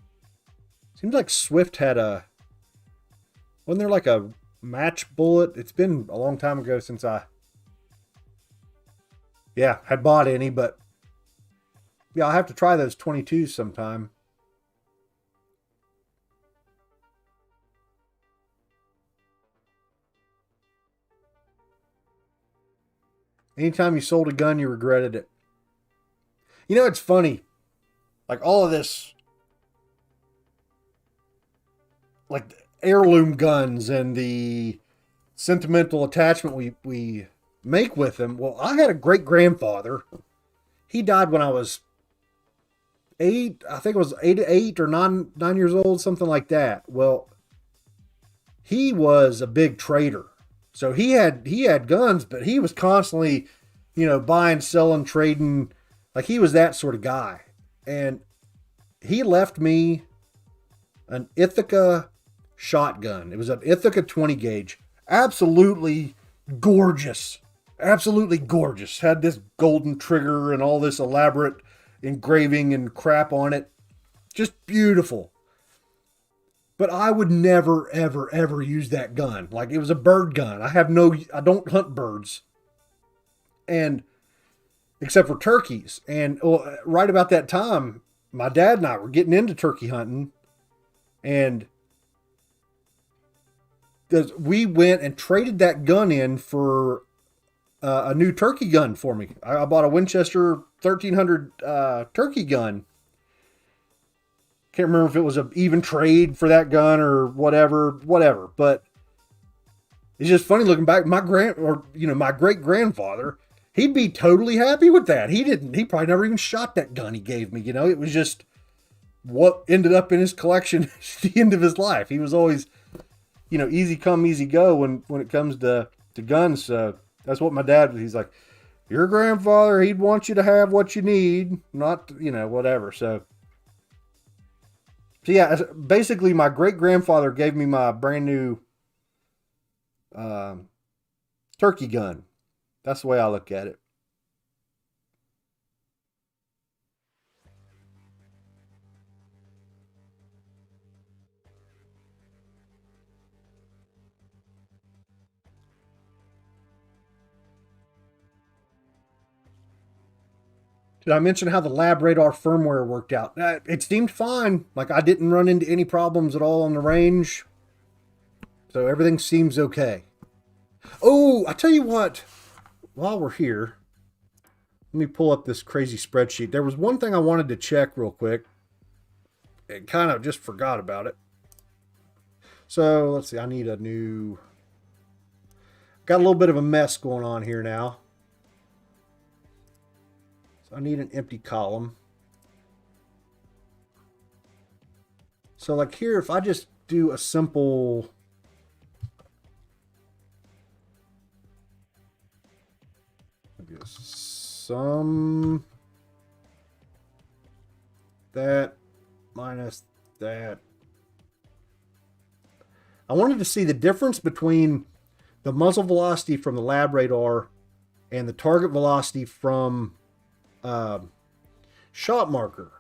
Seems like Swift had wasn't there like a match bullet? It's been a long time ago since I had bought any, but yeah, I'll have to try those 22s sometime. Anytime you sold a gun, you regretted it. You know, it's funny. Like all of this, like the heirloom guns and the sentimental attachment we make with them. Well, I had a great grandfather. He died when I was 8. I think it was 8 or 9 years old, something like that. Well, he was a big trader. So he had guns, but he was constantly, buying, selling, trading. Like he was that sort of guy. And he left me an Ithaca shotgun. It was an Ithaca 20 gauge. Absolutely gorgeous. Absolutely gorgeous. Had this golden trigger and all this elaborate engraving and crap on it. Just beautiful. But I would never, ever, ever use that gun. Like it was a bird gun. I don't hunt birds. And except for turkeys. And right about that time, my dad and I were getting into turkey hunting. And we went and traded that gun in for a new turkey gun for me. I bought a Winchester 1300 turkey gun. Can't remember if it was an even trade for that gun or whatever. But it's just funny looking back. My great grandfather, he'd be totally happy with that. He probably never even shot that gun he gave me. It was just what ended up in his collection at the end of his life. He was always, easy come, easy go when it comes to guns. That's what my dad was. He's like, your grandfather, he'd want you to have what you need, not, whatever. So yeah, basically my great-grandfather gave me my brand new turkey gun. That's the way I look at it. Did I mention how the LabRadar firmware worked out? It seemed fine. Like, I didn't run into any problems at all on the range. So everything seems okay. Oh, I tell you what. While we're here, let me pull up this crazy spreadsheet. There was one thing I wanted to check real quick. And kind of just forgot about it. So, let's see. I need a new... Got a little bit of a mess going on here now. I need an empty column. So like here, if I just do a simple sum that minus that. I wanted to see the difference between the muzzle velocity from the LabRadar and the target velocity from shot marker.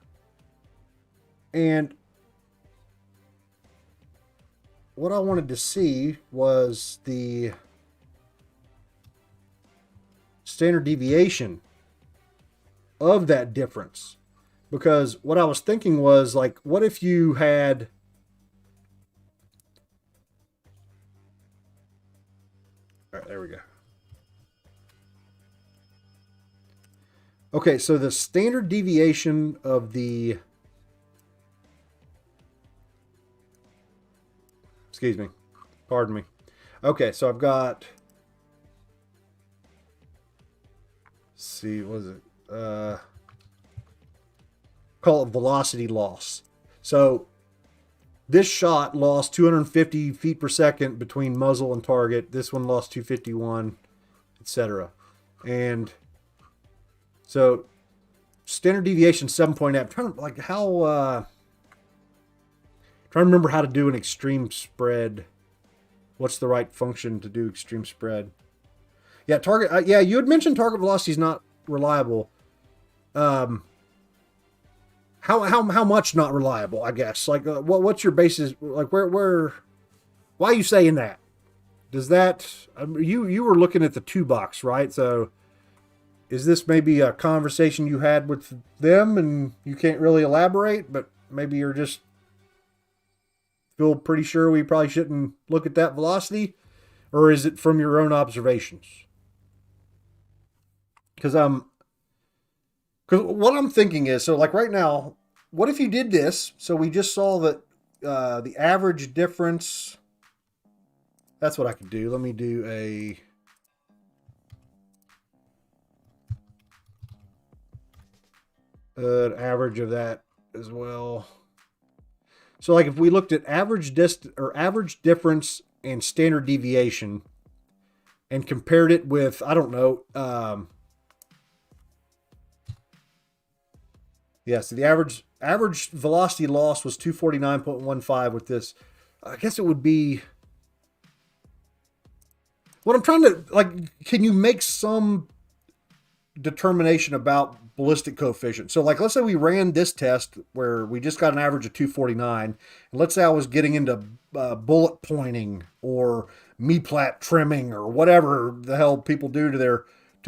And what I wanted to see was the standard deviation of that difference. Because what I was thinking was, like, what if you had... All right, there we go. Okay, so the standard deviation of the... Excuse me. Pardon me. Okay, so I've got... Let's see, what is it? Call it velocity loss. So this shot lost 250 feet per second between muzzle and target. This one lost 251, etc. And... So, standard deviation 7.8. I'm trying to, like, trying to remember how to do an extreme spread. What's the right function to do extreme spread? Yeah, target. Yeah, you had mentioned target velocity is not reliable. How much not reliable? I guess. Like, what's your basis? Like, why are you saying that? Does that you were looking at the 2 box, right? So. Is this maybe a conversation you had with them and you can't really elaborate, but maybe you're just feel pretty sure we probably shouldn't look at that velocity? Or is it from your own observations? Because what I'm thinking is, so like right now, what if you did this? So we just saw that the average difference, that's what I could do. Let me do a... an average of that as well. So like if we looked at average difference and standard deviation and compared it with, I don't know, so the average velocity loss was 249.15 with this. I guess it would be, what I'm trying to, like, can you make some determination about ballistic coefficient? So like, let's say we ran this test where we just got an average of 249, and let's say I was getting into bullet pointing or me-plat trimming or whatever the hell people do to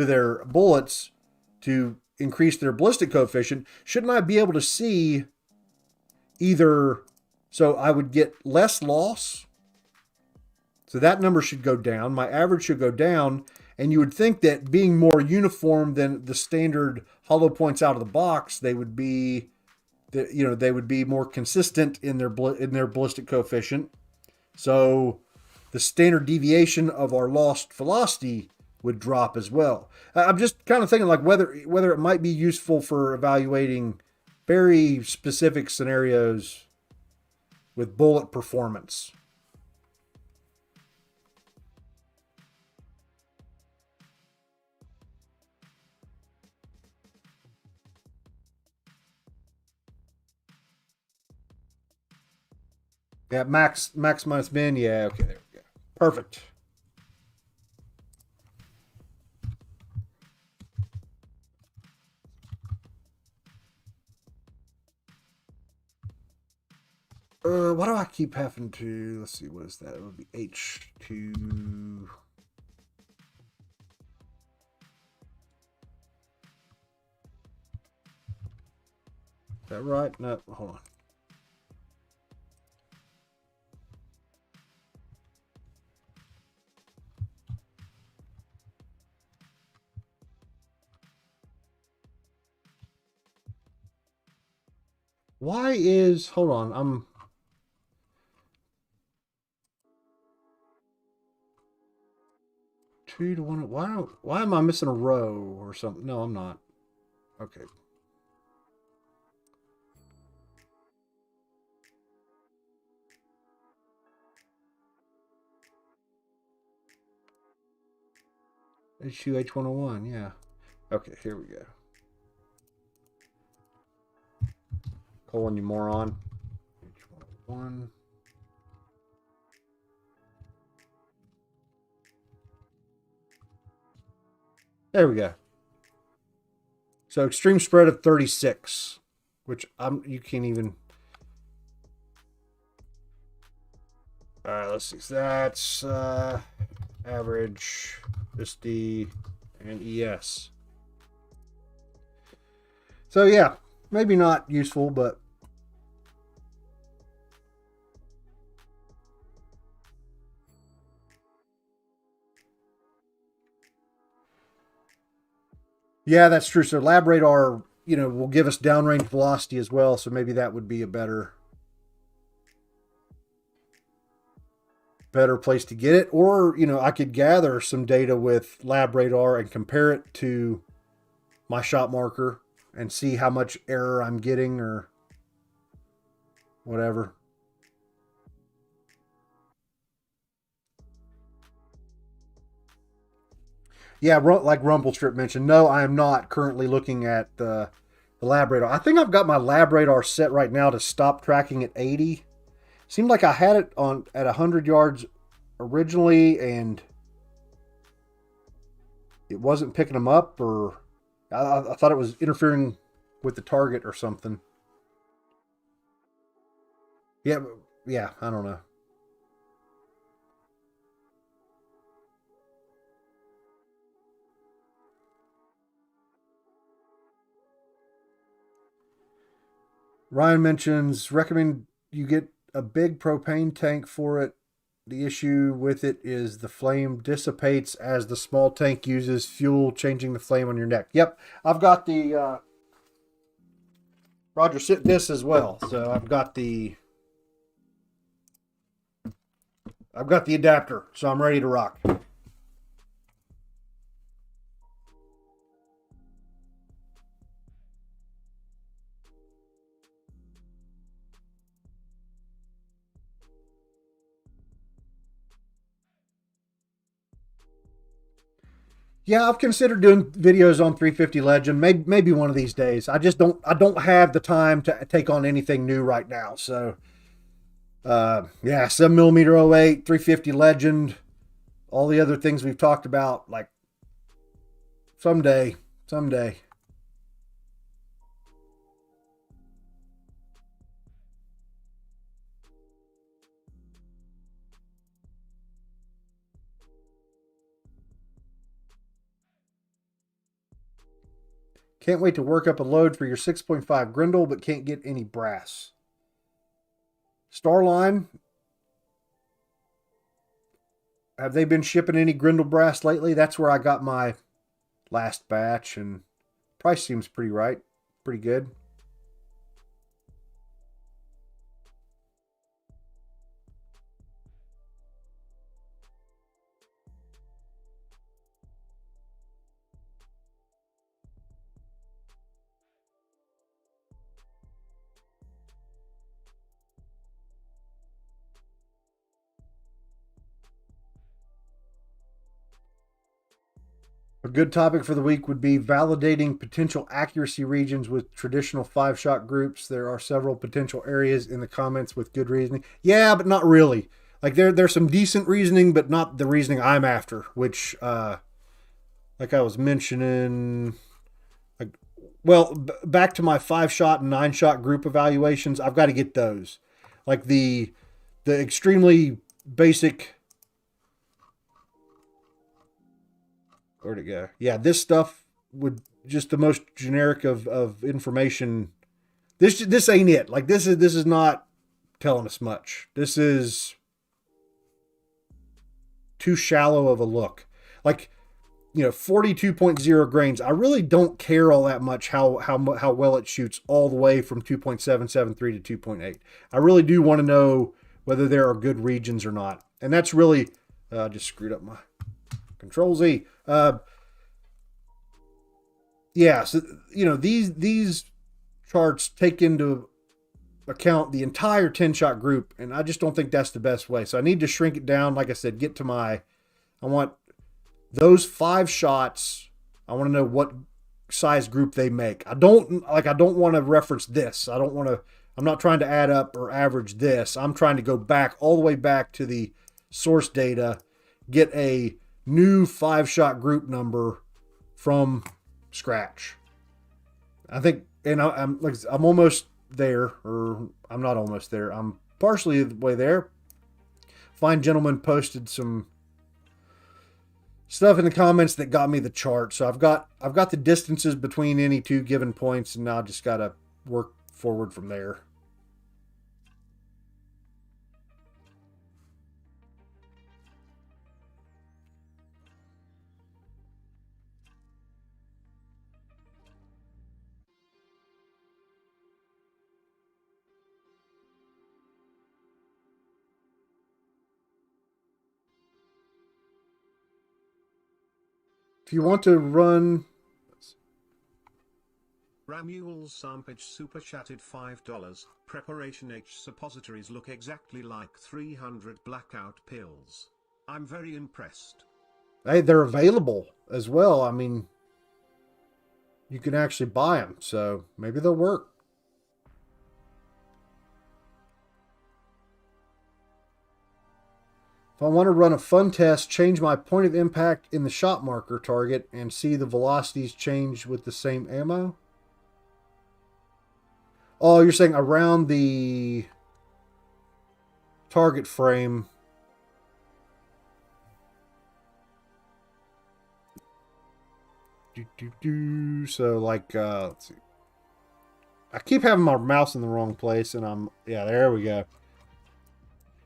their bullets to increase their ballistic coefficient. Shouldn't I be able to see either, so I would get less loss, so that number should go down, my average should go down, and you would think that being more uniform than the standard hollow points out of the box, they would be, they would be more consistent in their ballistic coefficient. So the standard deviation of our lost velocity would drop as well. I'm just kind of thinking like whether it might be useful for evaluating very specific scenarios with bullet performance. Yeah, max minus min. Yeah, okay, there we go. Perfect. Why do I keep having to, let's see, what is that? It would be H2. that right? No, hold on. Why is, hold on, I'm 2 to 1. Why am I missing a row or something? No, I'm not. Okay. H2 H101, yeah. Okay, here we go. Colon, you moron. H101. There we go. So extreme spread of 36, which you can't even. All right, let's see. So that's average, SD, and ES. So yeah, maybe not useful, but yeah, that's true. So LabRadar, will give us downrange velocity as well. So maybe that would be a better place to get it. Or, I could gather some data with LabRadar and compare it to my shot marker and see how much error I'm getting or whatever. Yeah, like Rumblestrip mentioned, no, I am not currently looking at the LabRadar. I think I've got my LabRadar set right now to stop tracking at 80. Seemed like I had it on at 100 yards originally, and it wasn't picking them up, or I thought it was interfering with the target or something. Yeah, I don't know. Ryan mentions, recommend you get a big propane tank for it. The issue with it is the flame dissipates as the small tank uses fuel, changing the flame on your neck. Yep, I've got the Roger sit this as well. So I've got the adapter, so I'm ready to rock. Yeah, I've considered doing videos on 350 Legend. Maybe one of these days. I don't have the time to take on anything new right now. So, yeah, 7mm 08, 350 Legend, all the other things we've talked about. Like someday. Can't wait to work up a load for your 6.5 Grendel, but can't get any brass. Starline, have they been shipping any Grendel brass lately? That's where I got my last batch, and price seems pretty good. A good topic for the week would be validating potential accuracy regions with traditional 5-shot groups. There are several potential areas in the comments with good reasoning. Yeah, but not really. Like there's some decent reasoning, but not the reasoning I'm after, which like I was mentioning, like, well, back to my 5-shot and 9-shot group evaluations, I've got to get those. Like the extremely basic. Where'd it go? Yeah, this stuff would just the most generic of information This ain't it. Like this is not telling us much. This is too shallow of a look. Like, you know, 42.0 grains. I really don't care all that much how well it shoots all the way from 2.773 to 2.8. I really do want to know whether there are good regions or not. And that's really, just screwed up my Control Z. Yeah, so, you know, these charts take into account the entire 10-shot group, and I just don't think that's the best way. So I need to shrink it down. Like I said, get to I want those 5 shots. I want to know what size group they make. I don't want to reference this. I'm not trying to add up or average this. I'm trying to go back all the way back to the source data, get a new 5-shot group number from scratch. I think, and I'm almost there, or I'm not almost there. I'm partially the way there. Fine gentleman posted some stuff in the comments that got me the chart. So I've got the distances between any two given points, and now I just got to work forward from there. If you want to run... Ramuel's Sampage Super Chatted $5. Preparation H suppositories look exactly like 300 blackout pills. I'm very impressed. Hey, they're available as well. I mean, you can actually buy them, so maybe they'll work. If I want to run a fun test, change my point of impact in the shot marker target and see the velocities change with the same ammo. Oh, you're saying around the target frame. So like, let's see. I keep having my mouse in the wrong place, and yeah, there we go.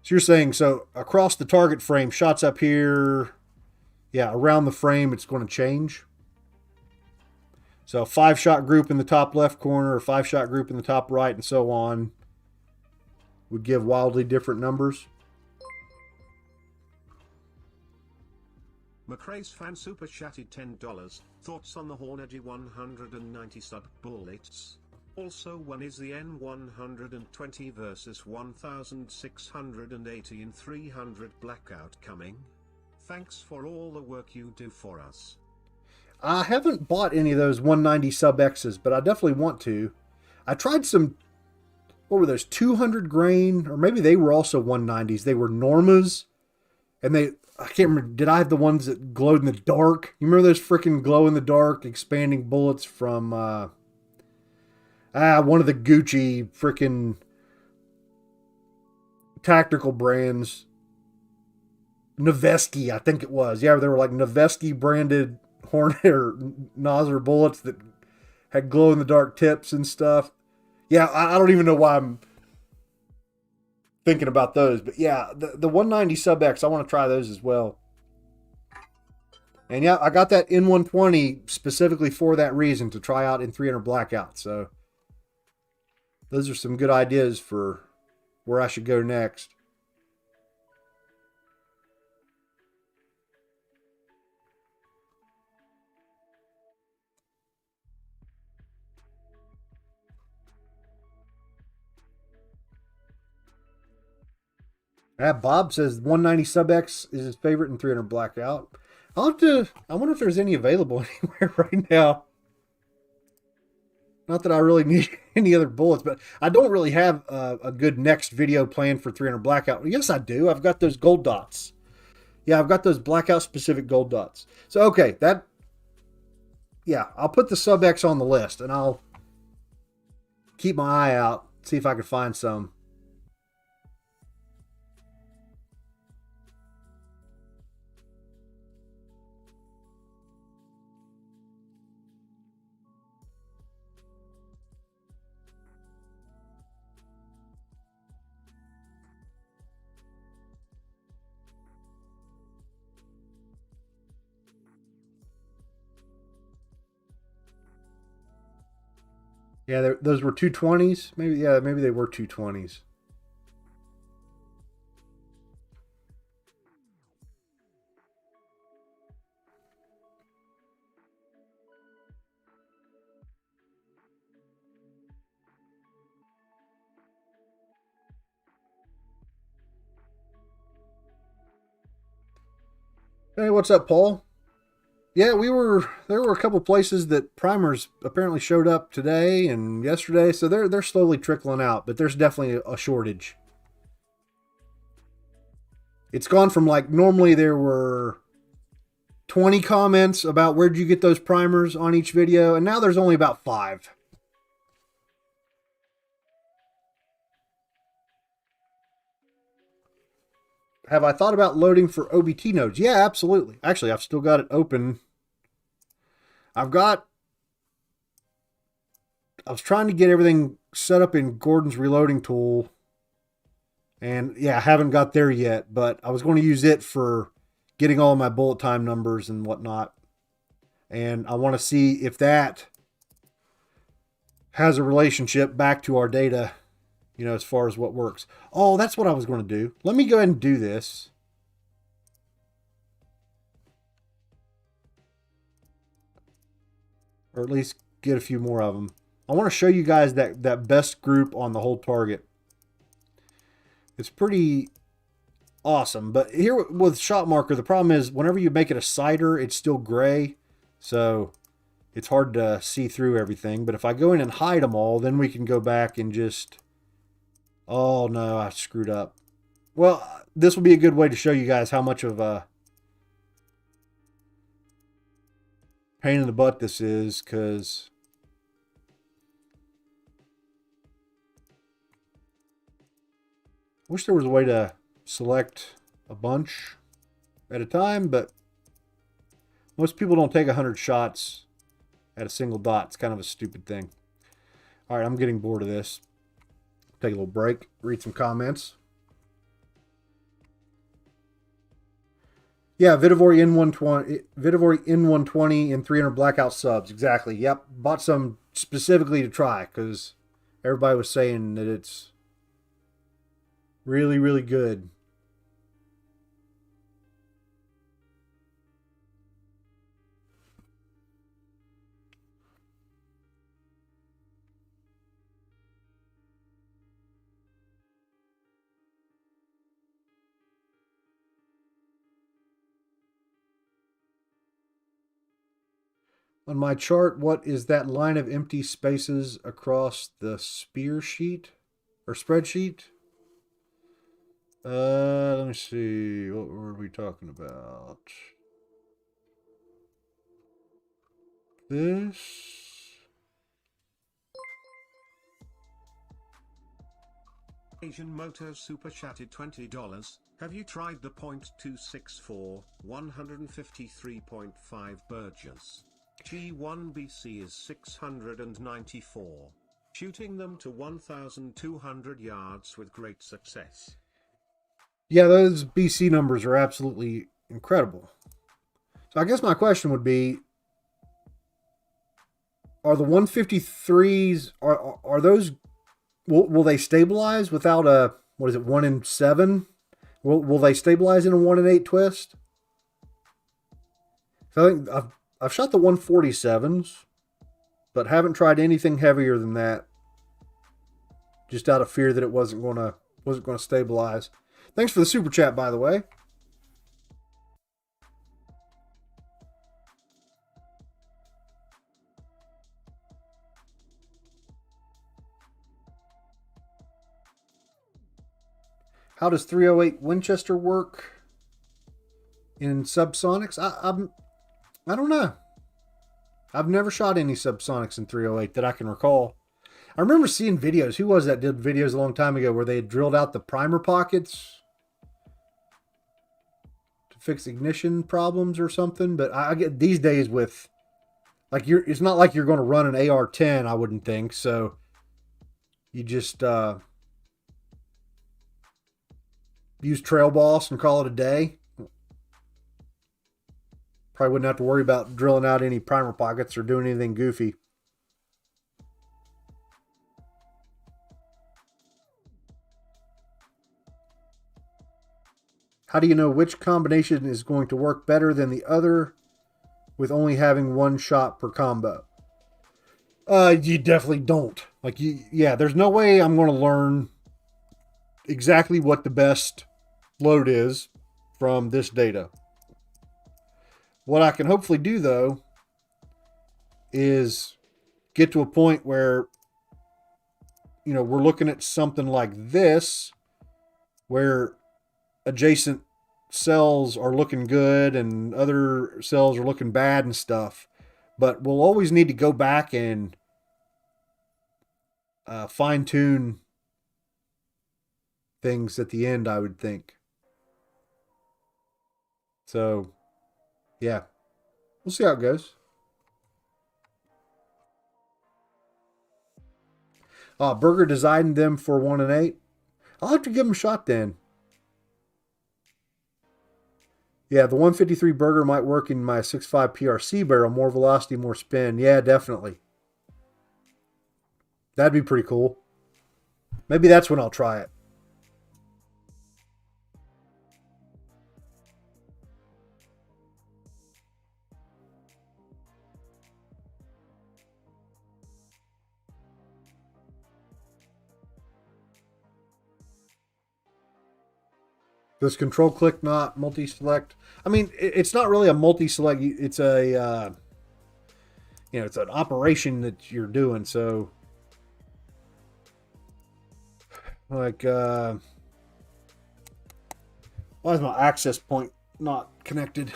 So you're saying, so across the target frame, shots up here, yeah, around the frame, it's going to change. So a 5-shot group in the top left corner, a 5-shot group in the top right, and so on would give wildly different numbers. McRae's fan super chatted $10. Thoughts on the Hornady 190 Sub-Bullets? Also, when is the N120 versus 1680 in 300 blackout coming? Thanks for all the work you do for us. I haven't bought any of those 190 Sub-X's, but I definitely want to. I tried some, what were those, 200 grain, or maybe they were also 190s. They were Normas, and I can't remember, did I have the ones that glowed in the dark? You remember those freaking glow-in-the-dark expanding bullets from... one of the Gucci freaking tactical brands. Noveski, I think it was. Yeah, they were like Noveski branded Hornet or Nosler bullets that had glow in the dark tips and stuff. Yeah, I don't even know why I'm thinking about those. But yeah, the 190 Sub-X, I want to try those as well. And yeah, I got that N120 specifically for that reason, to try out in 300 blackout. So those are some good ideas for where I should go next. Bob says 190 Sub-X is his favorite in 300 blackout. I wonder if there's any available anywhere right now. Not that I really need any other bullets, but I don't really have a good next video plan for 300 blackout. Yes, I do. I've got those gold dots. Yeah, I've got those blackout specific gold dots. So, okay, yeah, I'll put the Sub-X on the list, and I'll keep my eye out, see if I can find some. Yeah, those were 220s. Maybe, yeah, maybe they were 220s. Hey, what's up, Paul? Yeah, there were a couple places that primers apparently showed up today and yesterday, so they're slowly trickling out, but there's definitely a shortage. It's gone from, like, normally there were 20 comments about where'd you get those primers on each video, and now there's only about 5. Have I thought about loading for OBT nodes? Yeah, absolutely. Actually, I've still got it open. I was trying to get everything set up in Gordon's reloading tool. And yeah, I haven't got there yet, but I was going to use it for getting all my bullet time numbers and whatnot. And I want to see if that has a relationship back to our data, you know, as far as what works. Oh, that's what I was going to do. Let me go ahead and do this. Or at least get a few more of them. I want to show you guys that best group on the whole target. It's pretty awesome. But here with shot marker, the problem is whenever you make it a cider, it's still gray. So it's hard to see through everything. But if I go in and hide them all, then we can go back and just... Oh, no, I screwed up. Well, this will be a good way to show you guys how much of a pain in the butt this is, because... I wish there was a way to select a bunch at a time, but most people don't take 100 shots at a single dot. It's kind of a stupid thing. All right, I'm getting bored of this. Take a little break, read some comments. Yeah, Vitivory N120 and 300 blackout subs. Exactly. Yep, bought some specifically to try because everybody was saying that it's really, really good. On my chart, what is that line of empty spaces across the spear sheet or spreadsheet? Let me see. What were we talking about? This. Asian Motor Super Chatted $20. Have you tried the .264 153.5 Burgess? G1BC is 694. Shooting them to 1,200 yards with great success. Yeah, those BC numbers are absolutely incredible. So I guess my question would be, are the 153s, are those, will they stabilize without a, what is it, 1 in 7? Will they stabilize in a 1 in 8 twist? So I think I've shot the 147s, but haven't tried anything heavier than that. Just out of fear that it wasn't gonna stabilize. Thanks for the super chat, by the way. How does 308 Winchester work in subsonics? I don't know. I've never shot any subsonics in 308 that I can recall. I remember seeing videos. Who was that did videos a long time ago where they had drilled out the primer pockets to fix ignition problems or something? But I get these days with, like, it's not like you're going to run an AR-10, I wouldn't think. So you just use Trail Boss and call it a day. Probably wouldn't have to worry about drilling out any primer pockets or doing anything goofy. How do you know which combination is going to work better than the other with only having one shot per combo? You definitely don't. Like, yeah, there's no way I'm going to learn exactly what the best load is from this data. What I can hopefully do, though, is get to a point where, you know, we're looking at something like this, where adjacent cells are looking good and other cells are looking bad and stuff. But we'll always need to go back and fine-tune things at the end, I would think. So, yeah. We'll see how it goes. Burger designed them for 1 and 8. I'll have to give them a shot then. Yeah, the 153 Burger might work in my 6.5 PRC barrel. More velocity, more spin. Yeah, definitely. That'd be pretty cool. Maybe that's when I'll try it. Does control click not multi-select? I mean, it's not really a multi-select. It's a, you know, it's an operation that you're doing. So, like, why is my access point not connected?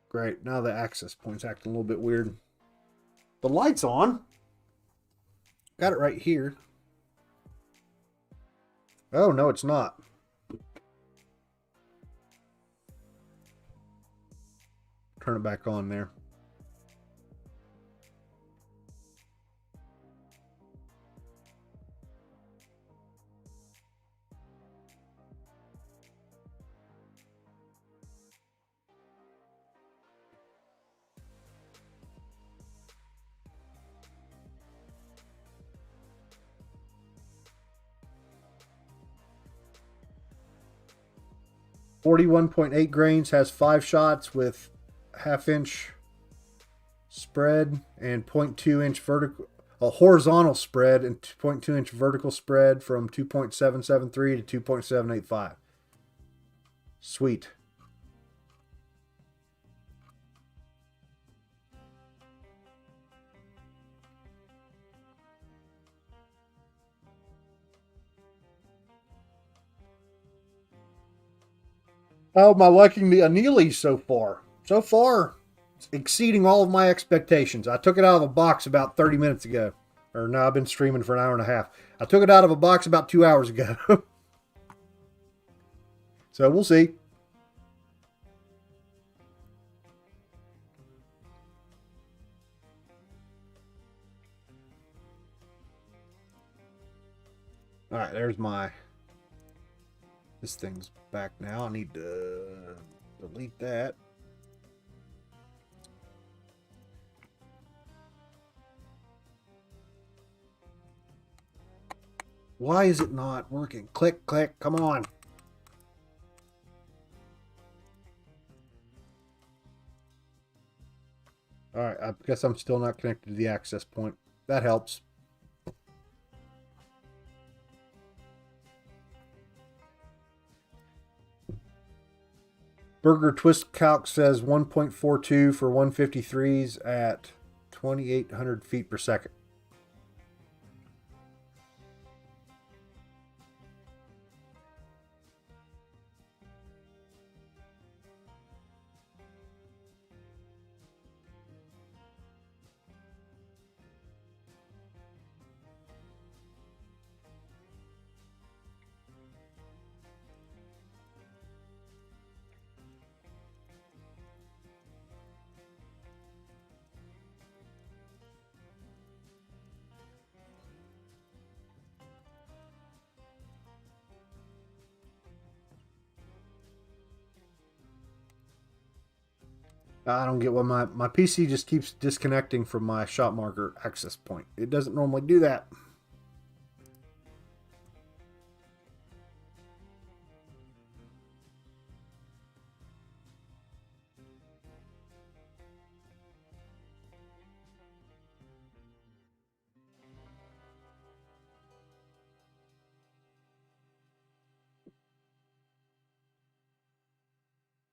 Great. Now the access point's acting a little bit weird. The light's on. Got it right here. Oh, no, it's not. Turn it back on there. .8 grains, has 5 shots with 1/2 inch spread and 0.2 inch vertical, a horizontal spread and 0.2 inch vertical spread from 2.773 to 2.785. Sweet. How am I liking the Annealing so far? So far, it's exceeding all of my expectations. I took it out of the box about 30 minutes ago. Or no, I've been streaming for an hour and a half. I took it out of a box about 2 hours ago. So we'll see. All right, there's my... This thing's back now. I need to delete that. Why is it not working? Click, click, come on. All right, I guess I'm still not connected to the access point. That helps. Burger Twist Calc says 1.42 for 153s at 2,800 feet per second. I don't get why my PC just keeps disconnecting from my shot marker access point. It doesn't normally do that.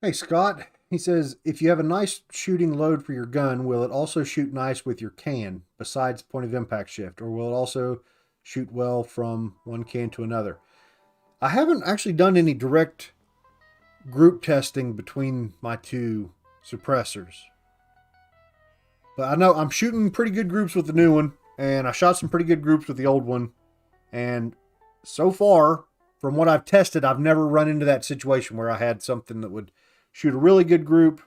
Hey, Scott. He says, if you have a nice shooting load for your gun, will it also shoot nice with your can, besides point of impact shift? Or will it also shoot well from one can to another? I haven't actually done any direct group testing between my two suppressors. But I know I'm shooting pretty good groups with the new one, and I shot some pretty good groups with the old one. And so far, from what I've tested, I've never run into that situation where I had something that would shoot a really good group.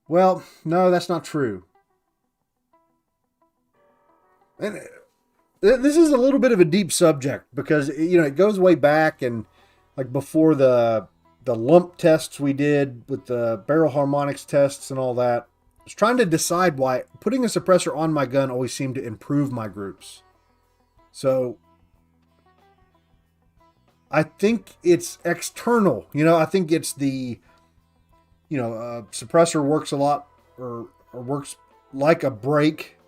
Well, no, that's not true. And this is a little bit of a deep subject because, you know, it goes way back, and like before the lump tests we did with the barrel harmonics tests and all that, I was trying to decide why putting a suppressor on my gun always seemed to improve my groups. So I think it's external. You know, I think it's the, you know, suppressor works a lot or works like a brake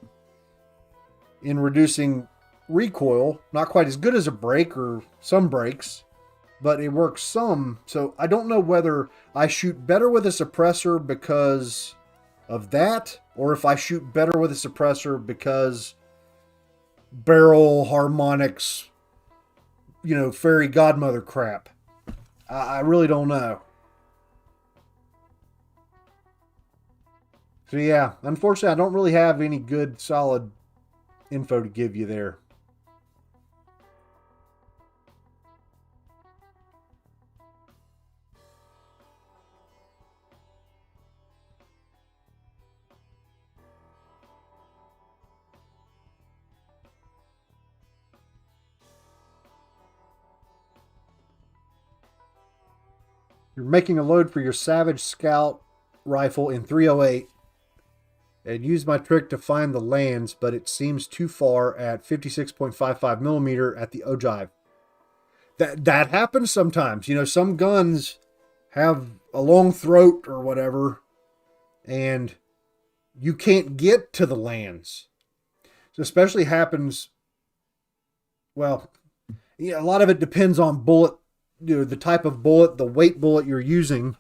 in reducing recoil. Not quite as good as a brake or some brakes, but it works some. So I don't know whether I shoot better with a suppressor because of that, or if I shoot better with a suppressor because barrel harmonics, you know, fairy godmother crap. I really don't know. So yeah, unfortunately, I don't really have any good solid info to give you there. You're making a load for your Savage Scout rifle in 308 and use my trick to find the lands, but it seems too far at 56.55 millimeter at the ogive. That happens sometimes. You know, some guns have a long throat or whatever, and you can't get to the lands. So especially happens, well, yeah, a lot of it depends on bullet, you know, the type of bullet, the weight bullet you're using.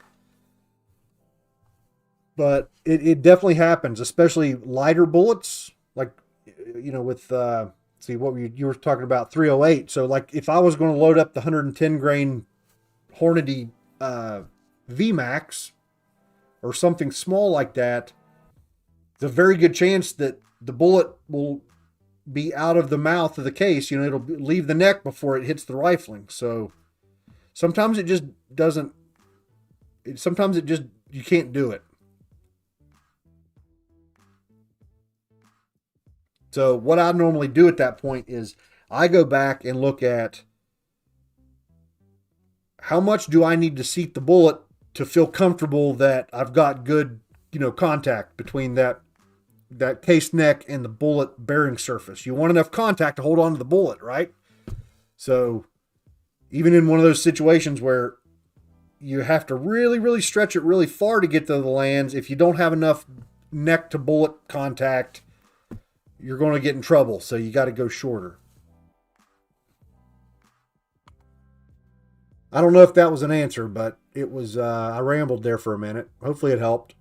But it definitely happens, especially lighter bullets, like, you know, with, see what you were talking about, 308. So like if I was going to load up the 110 grain Hornady VMAX or something small like that, there's a very good chance that the bullet will be out of the mouth of the case. You know, it'll leave the neck before it hits the rifling. So sometimes it just doesn't, sometimes it just, you can't do it. So what I normally do at that point is I go back and look at how much do I need to seat the bullet to feel comfortable that I've got good, you know, contact between that case neck and the bullet bearing surface. You want enough contact to hold on to the bullet, right? So even in one of those situations where you have to really, really stretch it really far to get to the lands, if you don't have enough neck to bullet contact, you're going to get in trouble. So you got to go shorter. I don't know if that was an answer, but it was, I rambled there for a minute. Hopefully it helped.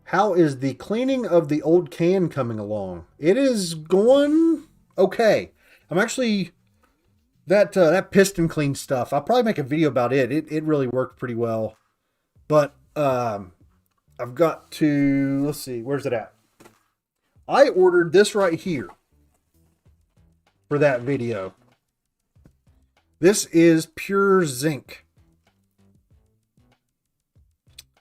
How is the cleaning of the old can coming along? It is going okay. I'm actually, that piston clean stuff, I'll probably make a video about it. It really worked pretty well. But I've got to, let's see, where's it at? I ordered this right here for that video. This is pure zinc.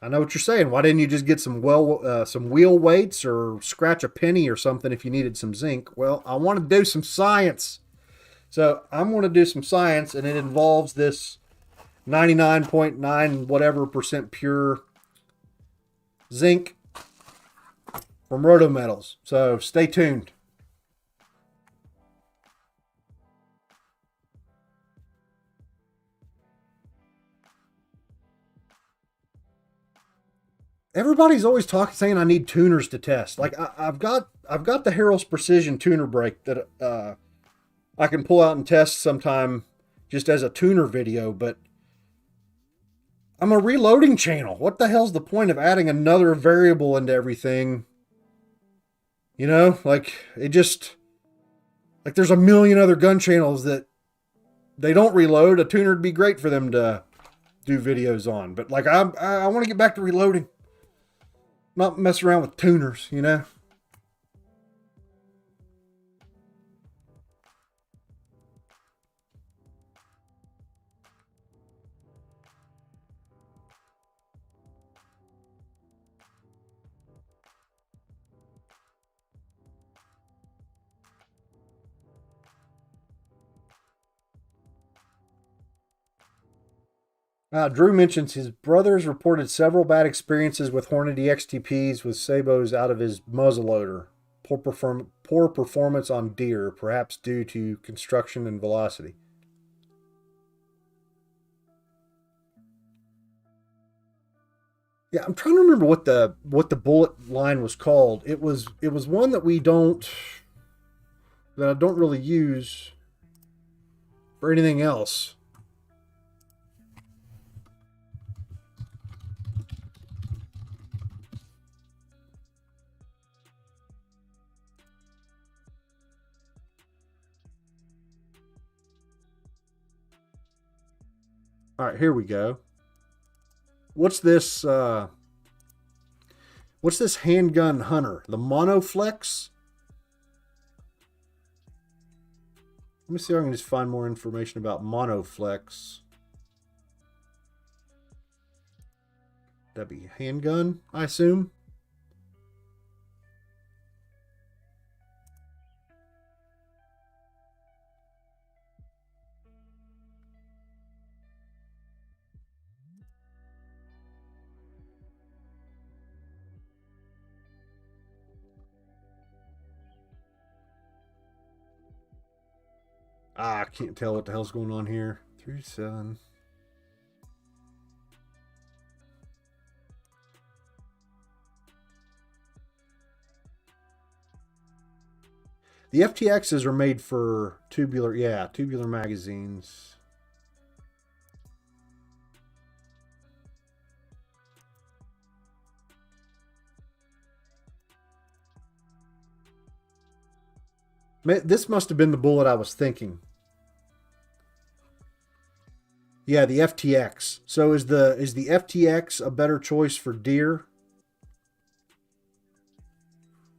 I know what you're saying. Why didn't you just get some wheel weights or scratch a penny or something if you needed some zinc? Well, I want to do some science. So I'm going to do some science, and it involves this 99.9 whatever percent pure zinc from Roto Metals. So stay tuned. Everybody's always saying I need tuners to test. Like I've got the Harrell's Precision tuner brake that I can pull out and test sometime just as a tuner video, but I'm a reloading channel. What the hell's the point of adding another variable into everything? You know, like it just, like there's a million other gun channels that they don't reload. A tuner would be great for them to do videos on, but like I want to get back to reloading, not mess around with tuners, you know? Drew mentions his brothers reported several bad experiences with Hornady XTPs with sabos out of his muzzleloader. Poor performance on deer, perhaps due to construction and velocity. Yeah, I'm trying to remember what the bullet line was called. It was one that I don't really use for anything else. All right, here we go. What's this handgun hunter? The Monoflex? Let me see if I can just find more information about Monoflex. That'd be handgun, I assume. I can't tell what the hell's going on here. 37. The FTXs are made for tubular magazines. This must have been the bullet I was thinking. Yeah, the FTX. So is the FTX a better choice for deer?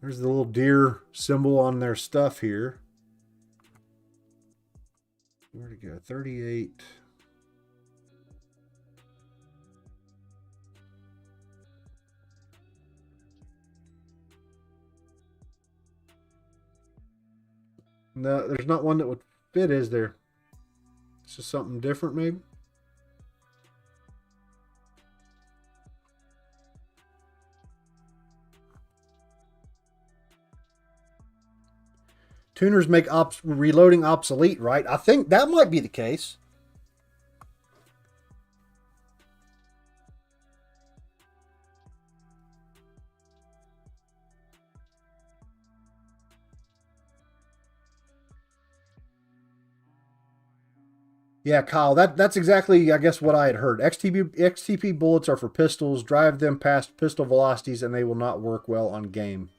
There's the little deer symbol on their stuff here. Where'd it go? 38. No, there's not one that would fit, is there? It's just something different, maybe? Tuners make reloading obsolete, right? I think that might be the case. Yeah, Kyle, that's exactly, I guess, what I had heard. XTP bullets are for pistols. Drive them past pistol velocities and they will not work well on game.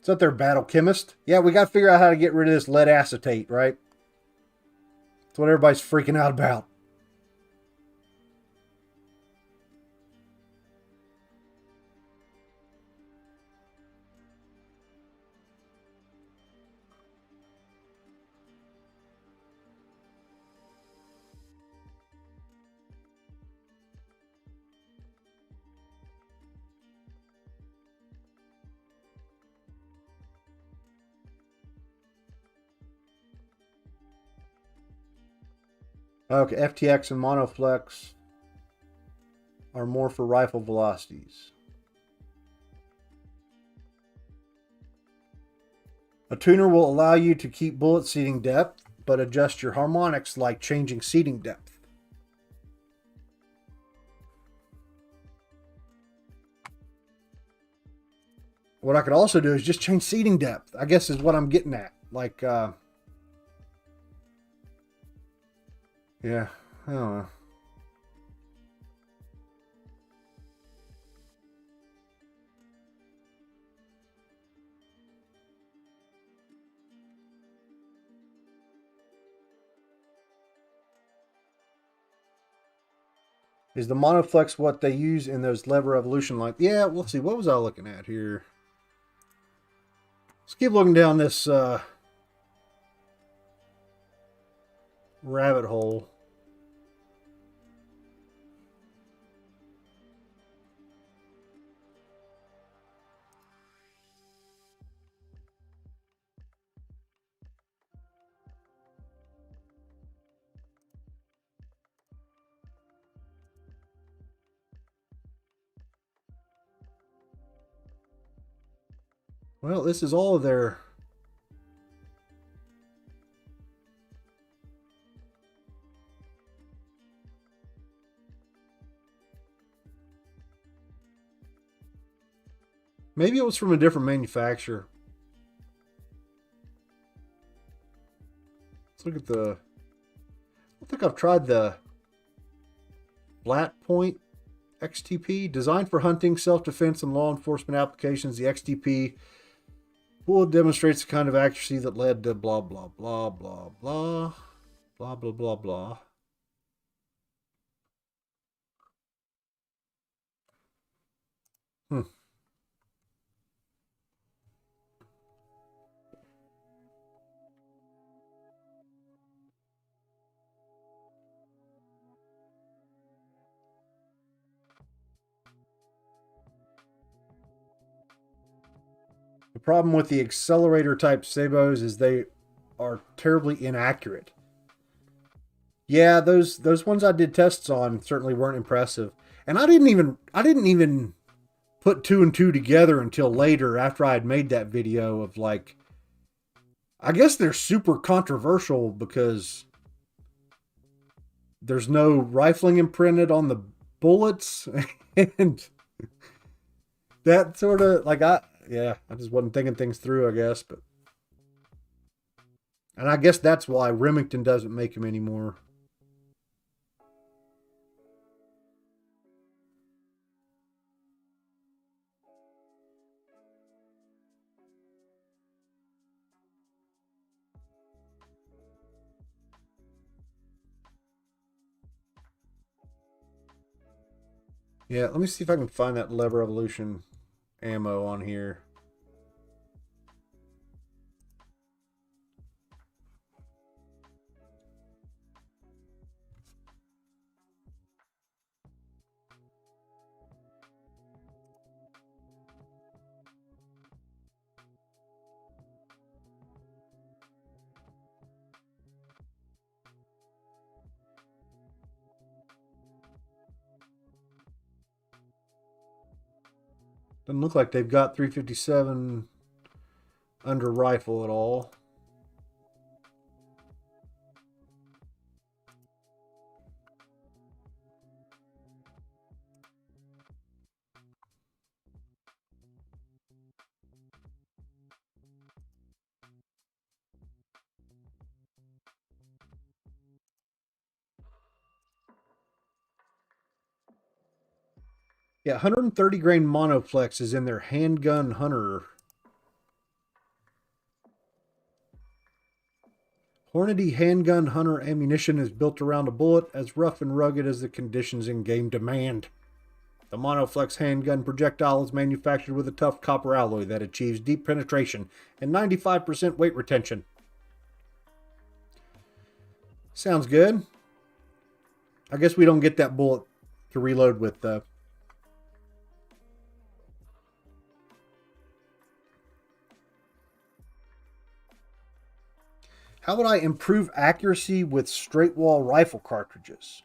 Is that their battle chemist? Yeah, we got to figure out how to get rid of this lead acetate, right? That's what everybody's freaking out about. Okay, FTX and Monoflex are more for rifle velocities. A tuner will allow you to keep bullet seating depth, but adjust your harmonics like changing seating depth. What I could also do is just change seating depth, I guess is what I'm getting at. Like, yeah, I don't know. Is the monoflex what they use in those lever evolution lights? Yeah, we'll see. What was I looking at here? Let's keep looking down this rabbit hole. Well, this is all of their... Maybe it was from a different manufacturer. Let's look at the... I don't think I've tried the flat point XTP. Designed for hunting, self-defense, and law enforcement applications, the XTP bullet demonstrates the kind of accuracy that led to blah, blah, blah, blah, blah, blah, blah, blah, blah. The problem with the accelerator type sabos is they are terribly inaccurate. Yeah, those ones I did tests on certainly weren't impressive. And I didn't even put two and two together until later, after I had made that video of, like, I guess they're super controversial because there's no rifling imprinted on the bullets and that sort of, like, I just wasn't thinking things through, I guess. But, and I guess that's why Remington doesn't make them anymore. Yeah, let me see if I can find that Lever Evolution ammo on here. Doesn't look like they've got 357 under rifle at all. Yeah, 130 grain monoflex is in their Handgun Hunter. Hornady Handgun Hunter ammunition is built around a bullet as rough and rugged as the conditions in game demand. The monoflex handgun projectile is manufactured with a tough copper alloy that achieves deep penetration and 95% weight retention. Sounds good. I guess we don't get that bullet to reload with, though. How would I improve accuracy with straight wall rifle cartridges?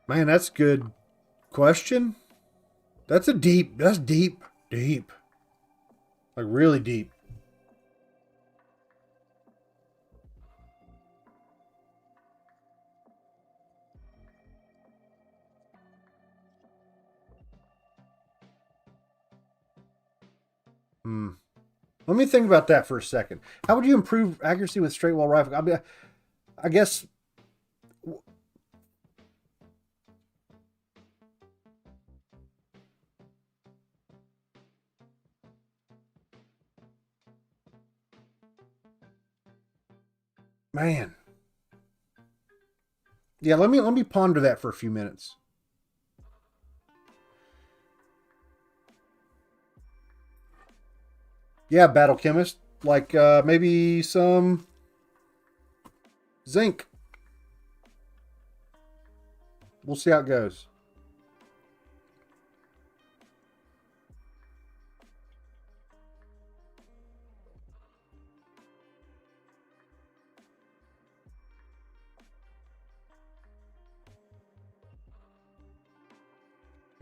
Man, that's a good question. That's deep. Like really deep. Let me think about that for a second. How would you improve accuracy with straight wall rifle? I mean, I guess... Man. Yeah, let me ponder that for a few minutes. Yeah, Battle Chemist. Like, maybe some zinc. We'll see how it goes.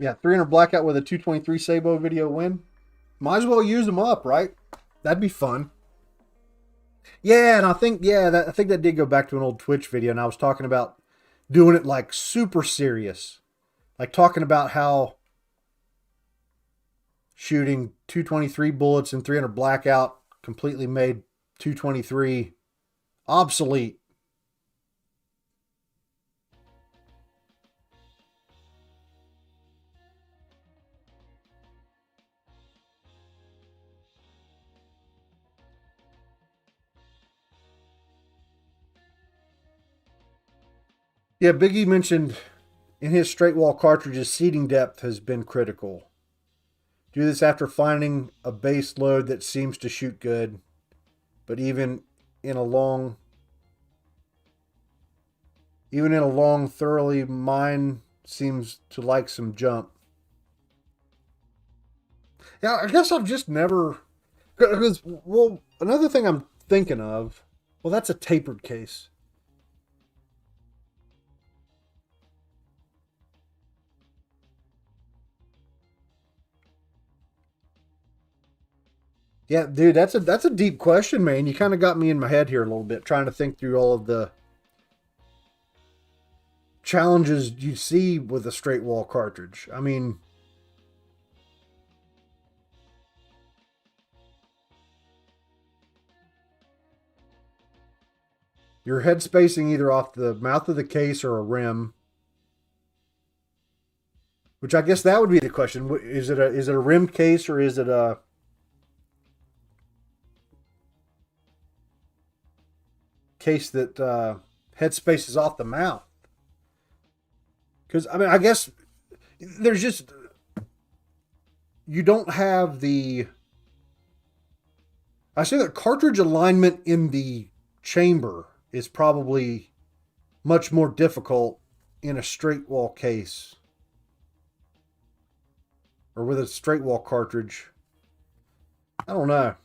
Yeah, 300 blackout with a 223 Sabo video win. Might as well use them up, right? That'd be fun. Yeah, and I think I think that did go back to an old Twitch video, and I was talking about doing it like super serious, like talking about how shooting 223 bullets and 300 blackout completely made 223 obsolete. Yeah, Biggie mentioned in his straight wall cartridges, seating depth has been critical. Do this after finding a base load that seems to shoot good, but even in a long, thoroughly, mine seems to like some jump. Yeah, I guess I've just never, because, well, another thing I'm thinking of, well, that's a tapered case. Yeah, dude, that's a deep question, man. You kind of got me in my head here a little bit, trying to think through all of the challenges you see with a straight wall cartridge. I mean, your head spacing either off the mouth of the case or a rim, which I guess that would be the question. Is it a rim case or is it a case that headspace is off the mouth? Because, I mean, I guess there's just, you don't have the, I say that cartridge alignment in the chamber is probably much more difficult in a straight wall case or with a straight wall cartridge. I don't know.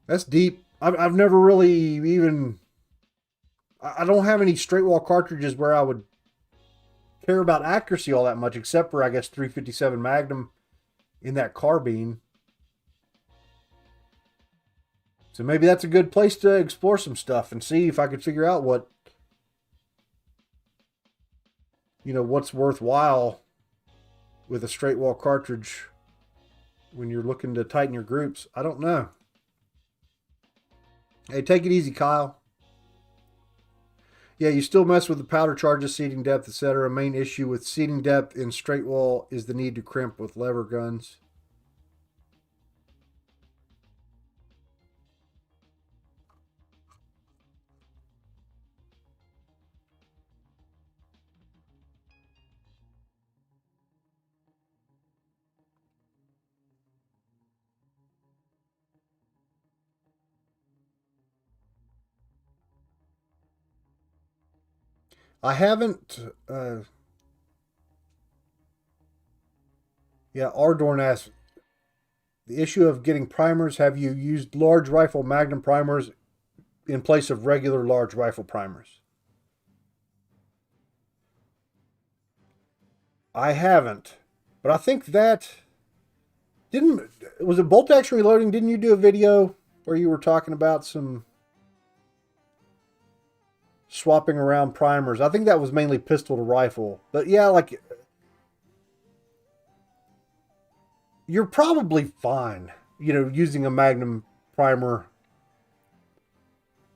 That's deep. I've never really even, I don't have any straight wall cartridges where I would care about accuracy all that much, except for, I guess, 357 Magnum in that carbine. So maybe that's a good place to explore some stuff and see if I could figure out what, what's worthwhile with a straight wall cartridge when you're looking to tighten your groups. I don't know. Hey, take it easy, Kyle. Yeah, you still mess with the powder charges, seating depth, etc. Main issue with seating depth in straight wall is the need to crimp with lever guns. I haven't, Ardorn asks, the issue of getting primers, have you used large rifle Magnum primers in place of regular large rifle primers? I haven't, but I think that, was it bolt action reloading? Didn't you do a video where you were talking about some swapping around primers? I think that was mainly pistol to rifle. But yeah, like, you're probably fine. using a Magnum primer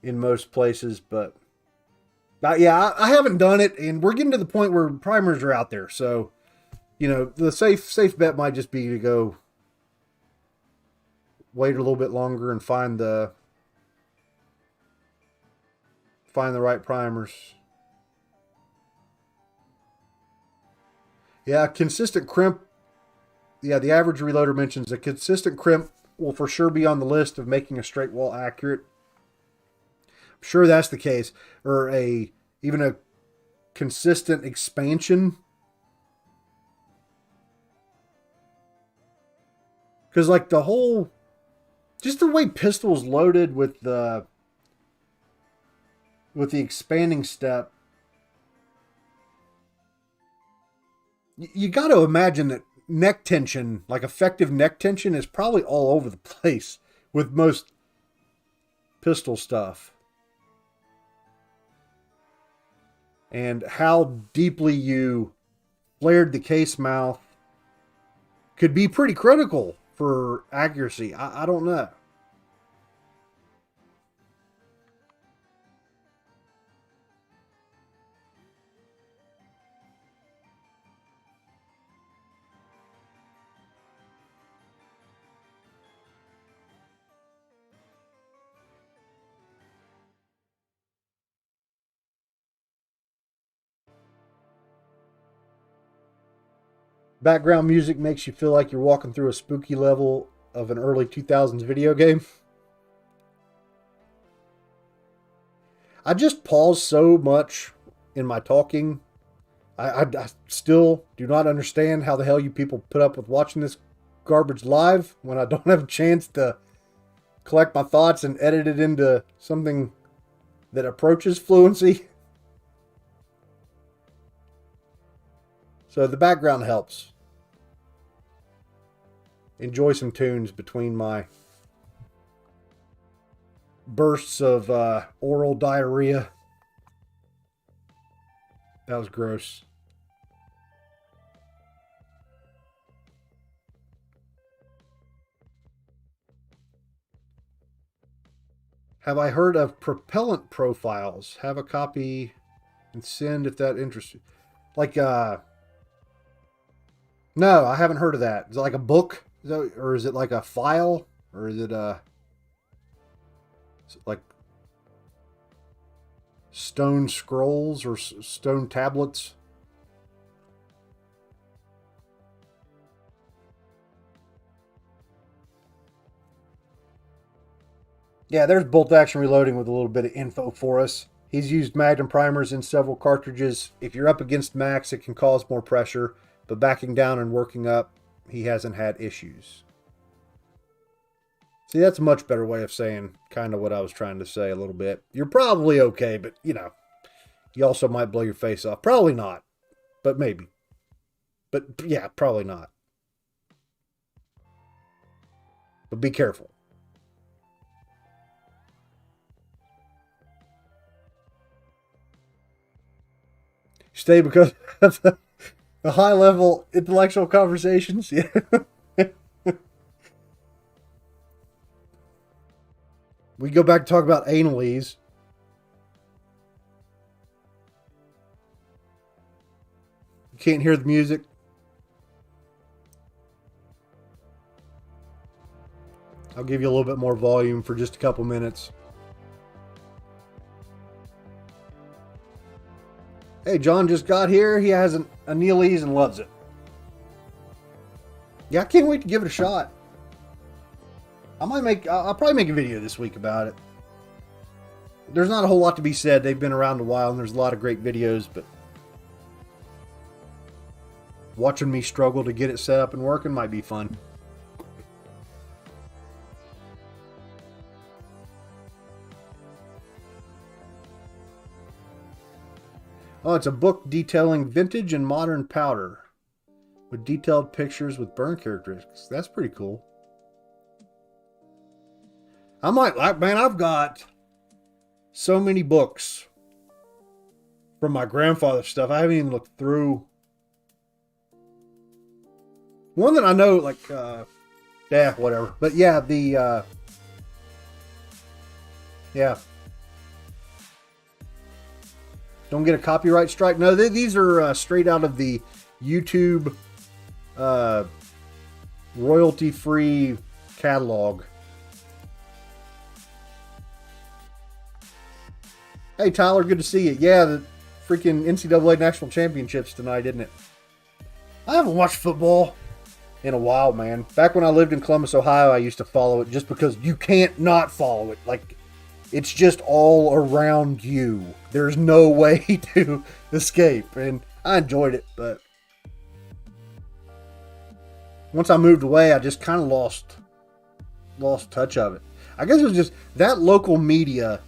in most places, but yeah, I haven't done it, and we're getting to the point where primers are out there. So, the safe bet might just be to go wait a little bit longer and find the right primers. Yeah, consistent crimp. Yeah, the average reloader mentions a consistent crimp will for sure be on the list of making a straight wall accurate. I'm sure that's the case. Or even a consistent expansion. Because like just the way pistol's loaded with the expanding step, you got to imagine that neck tension, like effective neck tension, is probably all over the place with most pistol stuff. And how deeply you flared the case mouth could be pretty critical for accuracy. I don't know. Background music makes you feel like you're walking through a spooky level of an early 2000s video game. I just pause so much in my talking. I still do not understand how the hell you people put up with watching this garbage live when I don't have a chance to collect my thoughts and edit it into something that approaches fluency. So the background helps. Enjoy some tunes between my bursts of oral diarrhea. That was gross. Have I heard of propellant profiles? Have a copy and send if that interests you. Like, no, I haven't heard of that. Is it like a book? Or is it like a file? Or is it like stone scrolls or stone tablets? Yeah, there's bolt action reloading with a little bit of info for us. He's used Magnum primers in several cartridges. If you're up against max, it can cause more pressure, but backing down and working up, he hasn't had issues. See, that's a much better way of saying kind of what I was trying to say a little bit. You're probably okay, but you also might blow your face off. Probably not, but maybe. But yeah, probably not. But be careful. Stay because of the high level intellectual conversations. Yeah. We go back to talk about Annealers. You can't hear the music. I'll give you a little bit more volume for just a couple minutes. Hey, John just got here. He has an Annealers and loves it. Yeah, I can't wait to give it a shot. I'll probably make a video this week about it. There's not a whole lot to be said. They've been around a while and there's a lot of great videos, but watching me struggle to get it set up and working might be fun. Oh, it's a book detailing vintage and modern powder with detailed pictures with burn characteristics. That's pretty cool. I've got so many books from my grandfather's stuff. I haven't even looked through. One that I know, Yeah, whatever. But yeah, yeah. Don't get a copyright strike. No, these are straight out of the YouTube royalty-free catalog. Hey, Tyler, good to see you. Yeah, the freaking NCAA National Championships tonight, isn't it? I haven't watched football in a while, man. Back when I lived in Columbus, Ohio, I used to follow it just because you can't not follow it. Like, it's just all around you. There's no way to escape. And I enjoyed it, but once I moved away, I just kind of lost touch of it. I guess it was just that local media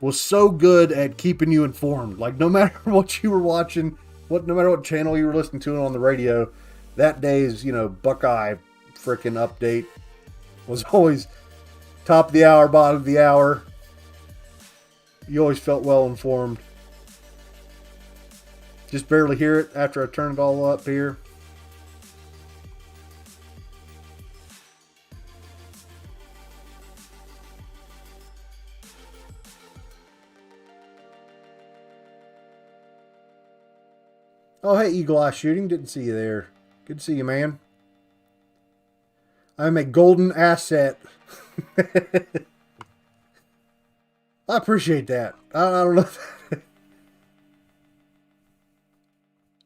was so good at keeping you informed. Like, no matter what you were watching, no matter what channel you were listening to on the radio, that day's, Buckeye frickin' update was always top of the hour, bottom of the hour. You always felt well informed. Just barely hear it after I turn it all up here. Oh, hey, Eagle Eye Shooting. Didn't see you there. Good to see you, man. I'm a golden asset. I appreciate that. I don't know.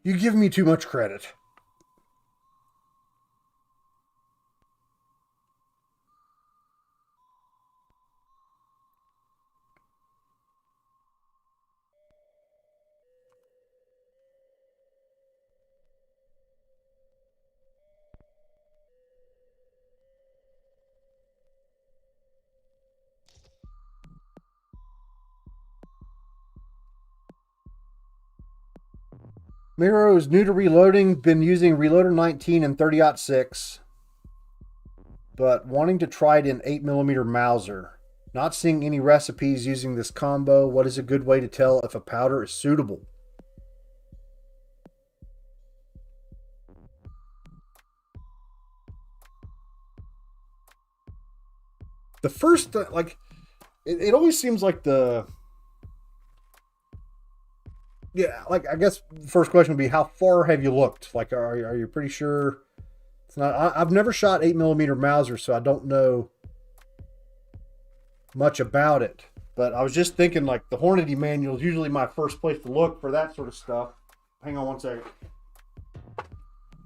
You give me too much credit. Miro is new to reloading, been using Reloader 19 and 30-06, but wanting to try it in 8mm Mauser. Not seeing any recipes using this combo. What is a good way to tell if a powder is suitable? The first, it always seems like I guess the first question would be, how far have you looked? Like, are you pretty sure it's not? I've never shot 8mm Mauser, so I don't know much about it. But I was just thinking, like, the Hornady manual is usually my first place to look for that sort of stuff. Hang on one second.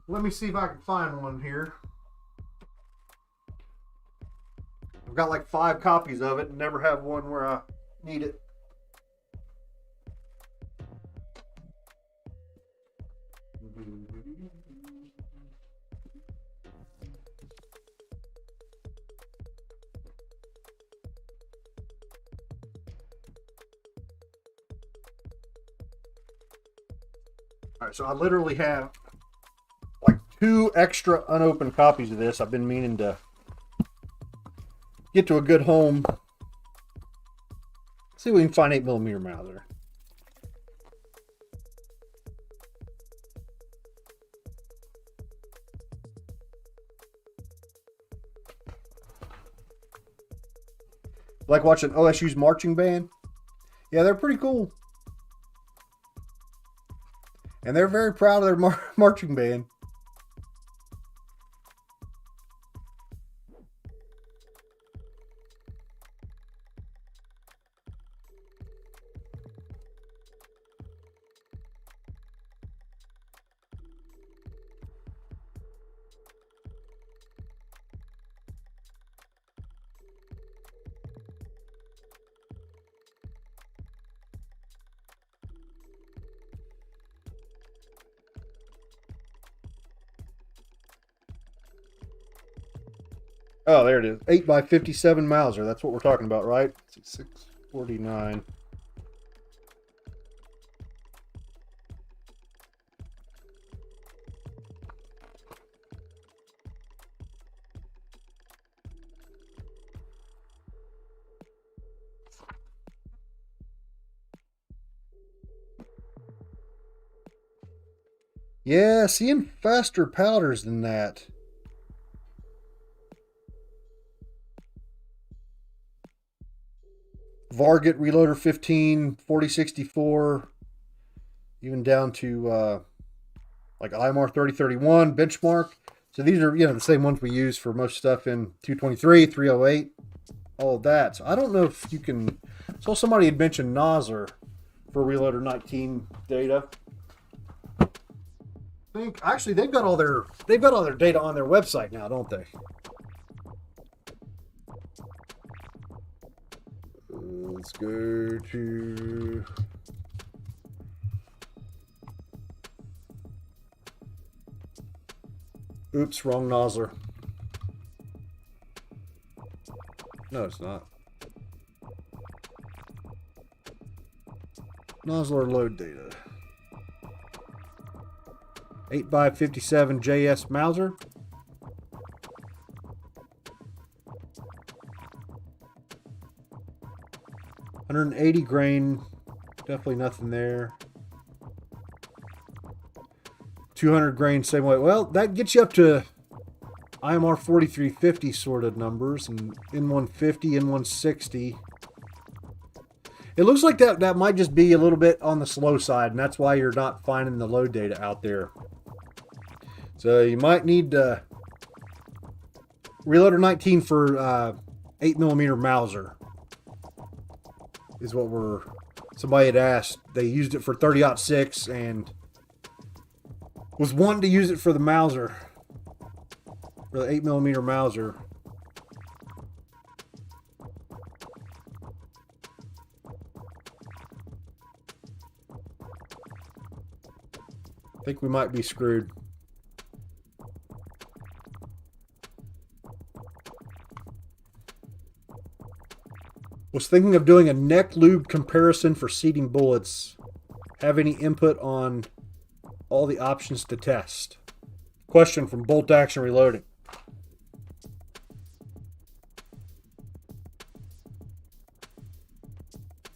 Let me see if I can find one here. I've got like 5 copies of it and never have one where I need it. All right, so I literally have like 2 extra unopened copies of this. I've been meaning to get to a good home. See if we can find 8mm Mauser. Like watching OSU's marching band? Yeah, they're pretty cool. And they're very proud of their marching band. Oh, there it is. 8x57 Mauser. That's what we're talking about, right? 649. Yeah, seeing faster powders than that. Varget Reloader 15, 4064, even down to like IMR 3031, Benchmark. So these are, the same ones we use for most stuff in 223, 308, all of that. So I don't know if you can. So somebody had mentioned Nosler for Reloader 19 data. I think actually they've got all their data on their website now, don't they? Let's go to. Oops, wrong Nosler. No, it's not. Nosler load data. 8x57 JS Mauser. $180 grain. Definitely nothing there. 200 grain, same way. Well, that gets you up to IMR 4350 sort of numbers, and N150, N160. It looks like that might just be a little bit on the slow side, and that's why you're not finding the load data out there. So you might need Reloader 19 for 8mm Mauser is what somebody had asked. They used it for 30-06 and was wanting to use it for the Mauser, for the 8mm Mauser. I think we might be screwed. Was thinking of doing a neck lube comparison for seating bullets. Have any input on all the options to test? Question from Bolt Action Reloading.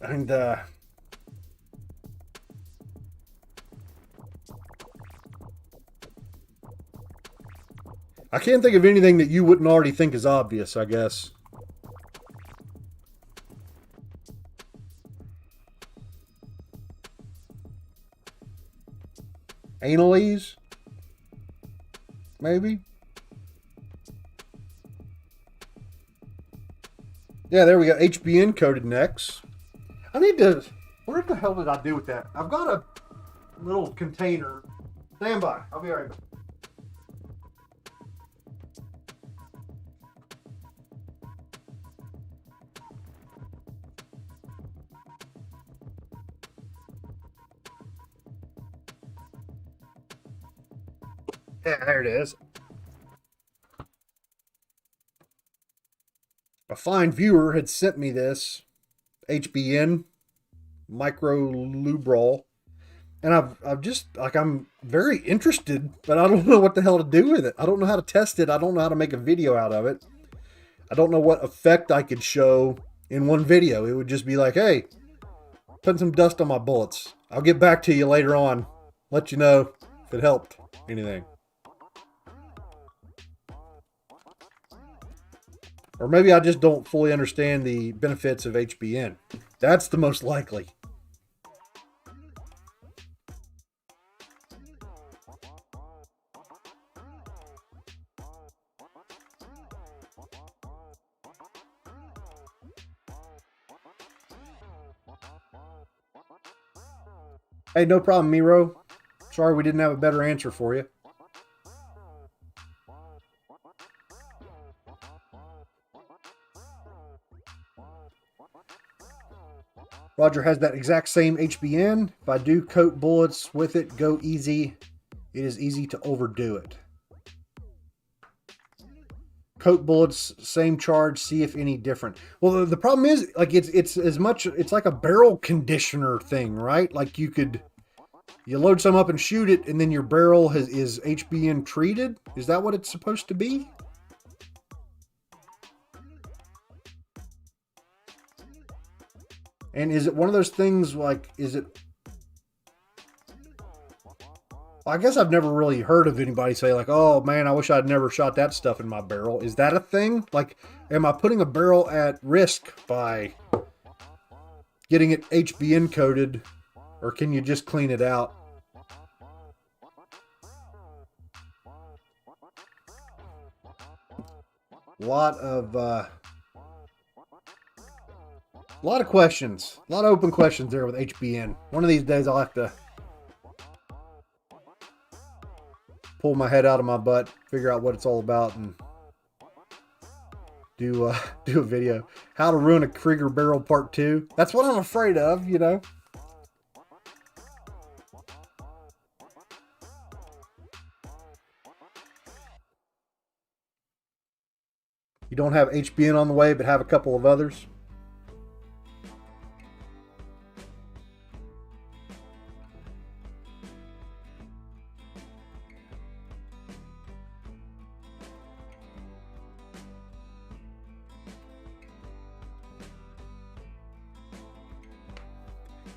And I can't think of anything that you wouldn't already think is obvious, I guess. Annealers? Maybe? Yeah, there we go. HBN coated necks. I need to... Where the hell did I do with that? I've got a little container. Stand by. I'll be right back. Yeah, there it is. A fine viewer had sent me this HBN micro lubrol, and I've just I'm very interested, but I don't know what the hell to do with it. I don't know how to test it. I don't know how to make a video out of it. I don't know what effect I could show in one video. It would just be like, hey, putting some dust on my bullets. I'll get back to you later on. Let you know if it helped anything. Or maybe I just don't fully understand the benefits of HBN. That's the most likely. Hey, no problem, Miro. Sorry we didn't have a better answer for you. Roger has that exact same HBN. If I do coat bullets with it, go easy. It is easy to overdo it. Coat bullets, same charge, see if any different. Well, the problem is, like, it's as much, it's like a barrel conditioner thing, right? Like you load some up and shoot it, and then your barrel is HBN treated. Is that what it's supposed to be? And is it one of those things like, is it... I guess I've never really heard of anybody say like, oh man, I wish I'd never shot that stuff in my barrel. Is that a thing? Like, am I putting a barrel at risk by getting it HBN coated, or can you just clean it out? A lot of questions, a lot of open questions there with HBN. One of these days I'll have to pull my head out of my butt, figure out what it's all about, and do a video. How to ruin a Krieger barrel part 2. That's what I'm afraid of, you know. You don't have HBN on the way, but have a couple of others.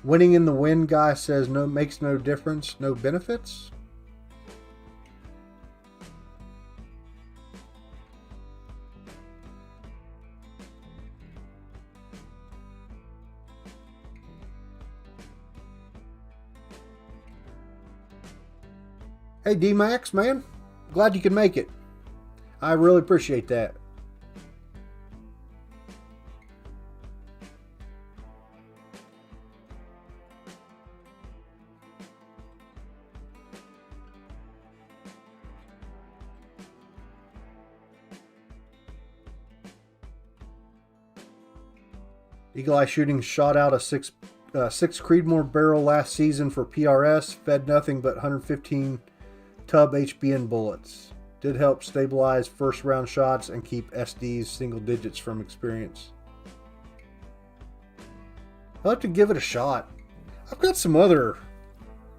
Winning in the wind guy says no, makes no difference, no benefits. Hey D-Max, man, glad you can make it. I really appreciate that. Eagle Eye Shooting shot out a six Creedmoor barrel last season for PRS. Fed nothing but 115 tub HBN bullets. Did help stabilize first round shots and keep SDs single digits from experience. I'll have to give it a shot. I've got some other...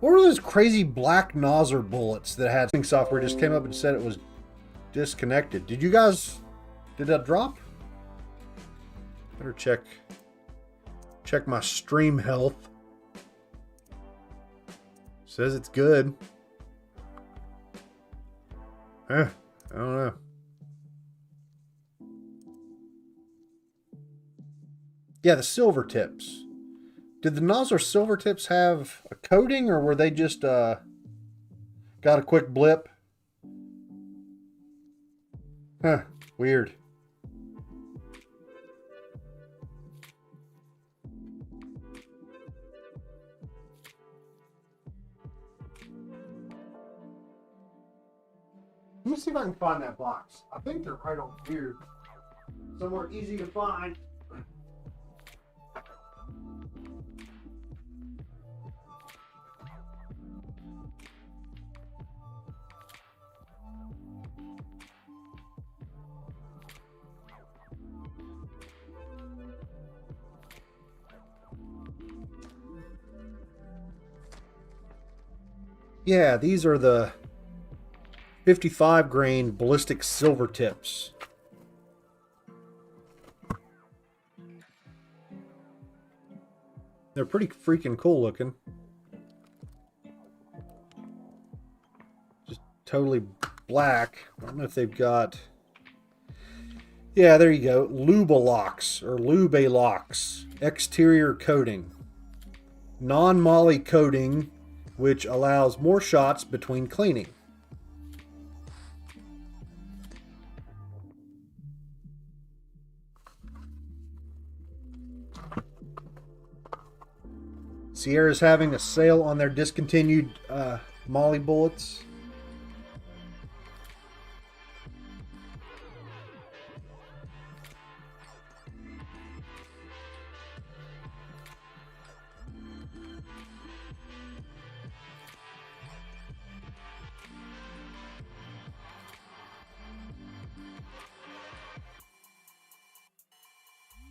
What were those crazy black Nosser bullets that had... Software just came up and said it was disconnected. Did you guys... Did that drop? Better check my stream health. Says it's good. I don't know. Yeah, the silver tips. Did the Nosser silver tips have a coating, or were they just got a quick blip? Huh, weird. Let me see if I can find that box. I think they're right over here. Somewhere easy to find. Yeah, these are the 55 grain ballistic silver tips. They're pretty freaking cool looking. Just totally black. I don't know if they've got... Yeah, there you go. Lubelocks or Lubelocks. Exterior coating. Non-Moly coating, which allows more shots between cleaning. Sierra's having a sale on their discontinued Moly bullets.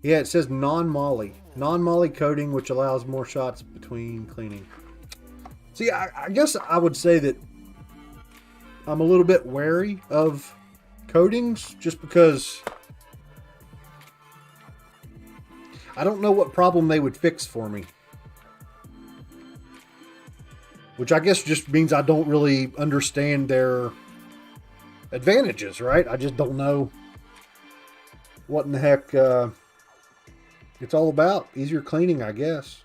Yeah, it says non-Moly. Non-Moly coating, which allows more shots between cleaning. See, I guess I would say that I'm a little bit wary of coatings just because I don't know what problem they would fix for me. Which I guess just means I don't really understand their advantages, right? I just don't know what in the heck it's all about. Easier cleaning, I guess.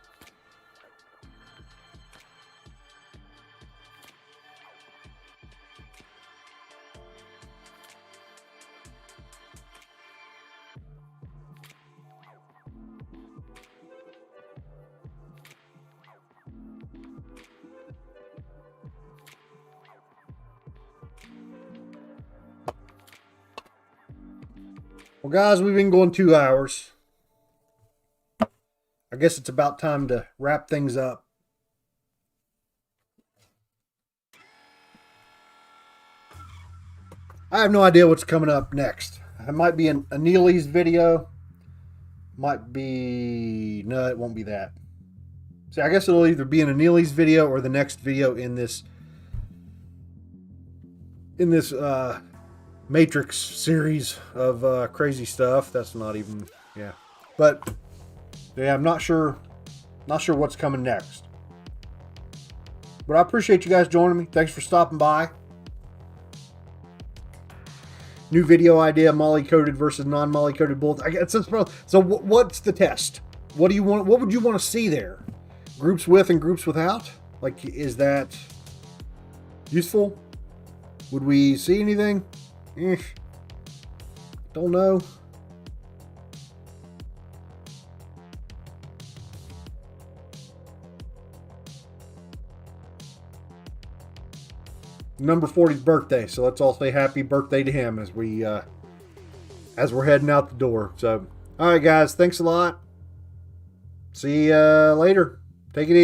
Well, guys, we've been going 2 hours. I guess it's about time to wrap things up. I have no idea what's coming up next. It might be an Annealer's video. Might be... No, it won't be that. See, I guess it'll either be an Annealer's video or the next video in this Matrix series of crazy stuff. That's not even, yeah. But yeah, I'm not sure what's coming next. But I appreciate you guys joining me. Thanks for stopping by. New video idea: Moly coated versus non-Moly coated bullets. I guess so. What's the test? What do you want? What would you want to see there? Groups with and groups without? Like, is that useful? Would we see anything? Don't know. Number 40's birthday, so let's all say happy birthday to him as we're heading out the door. So, all right, guys, thanks a lot. See you later. Take it easy.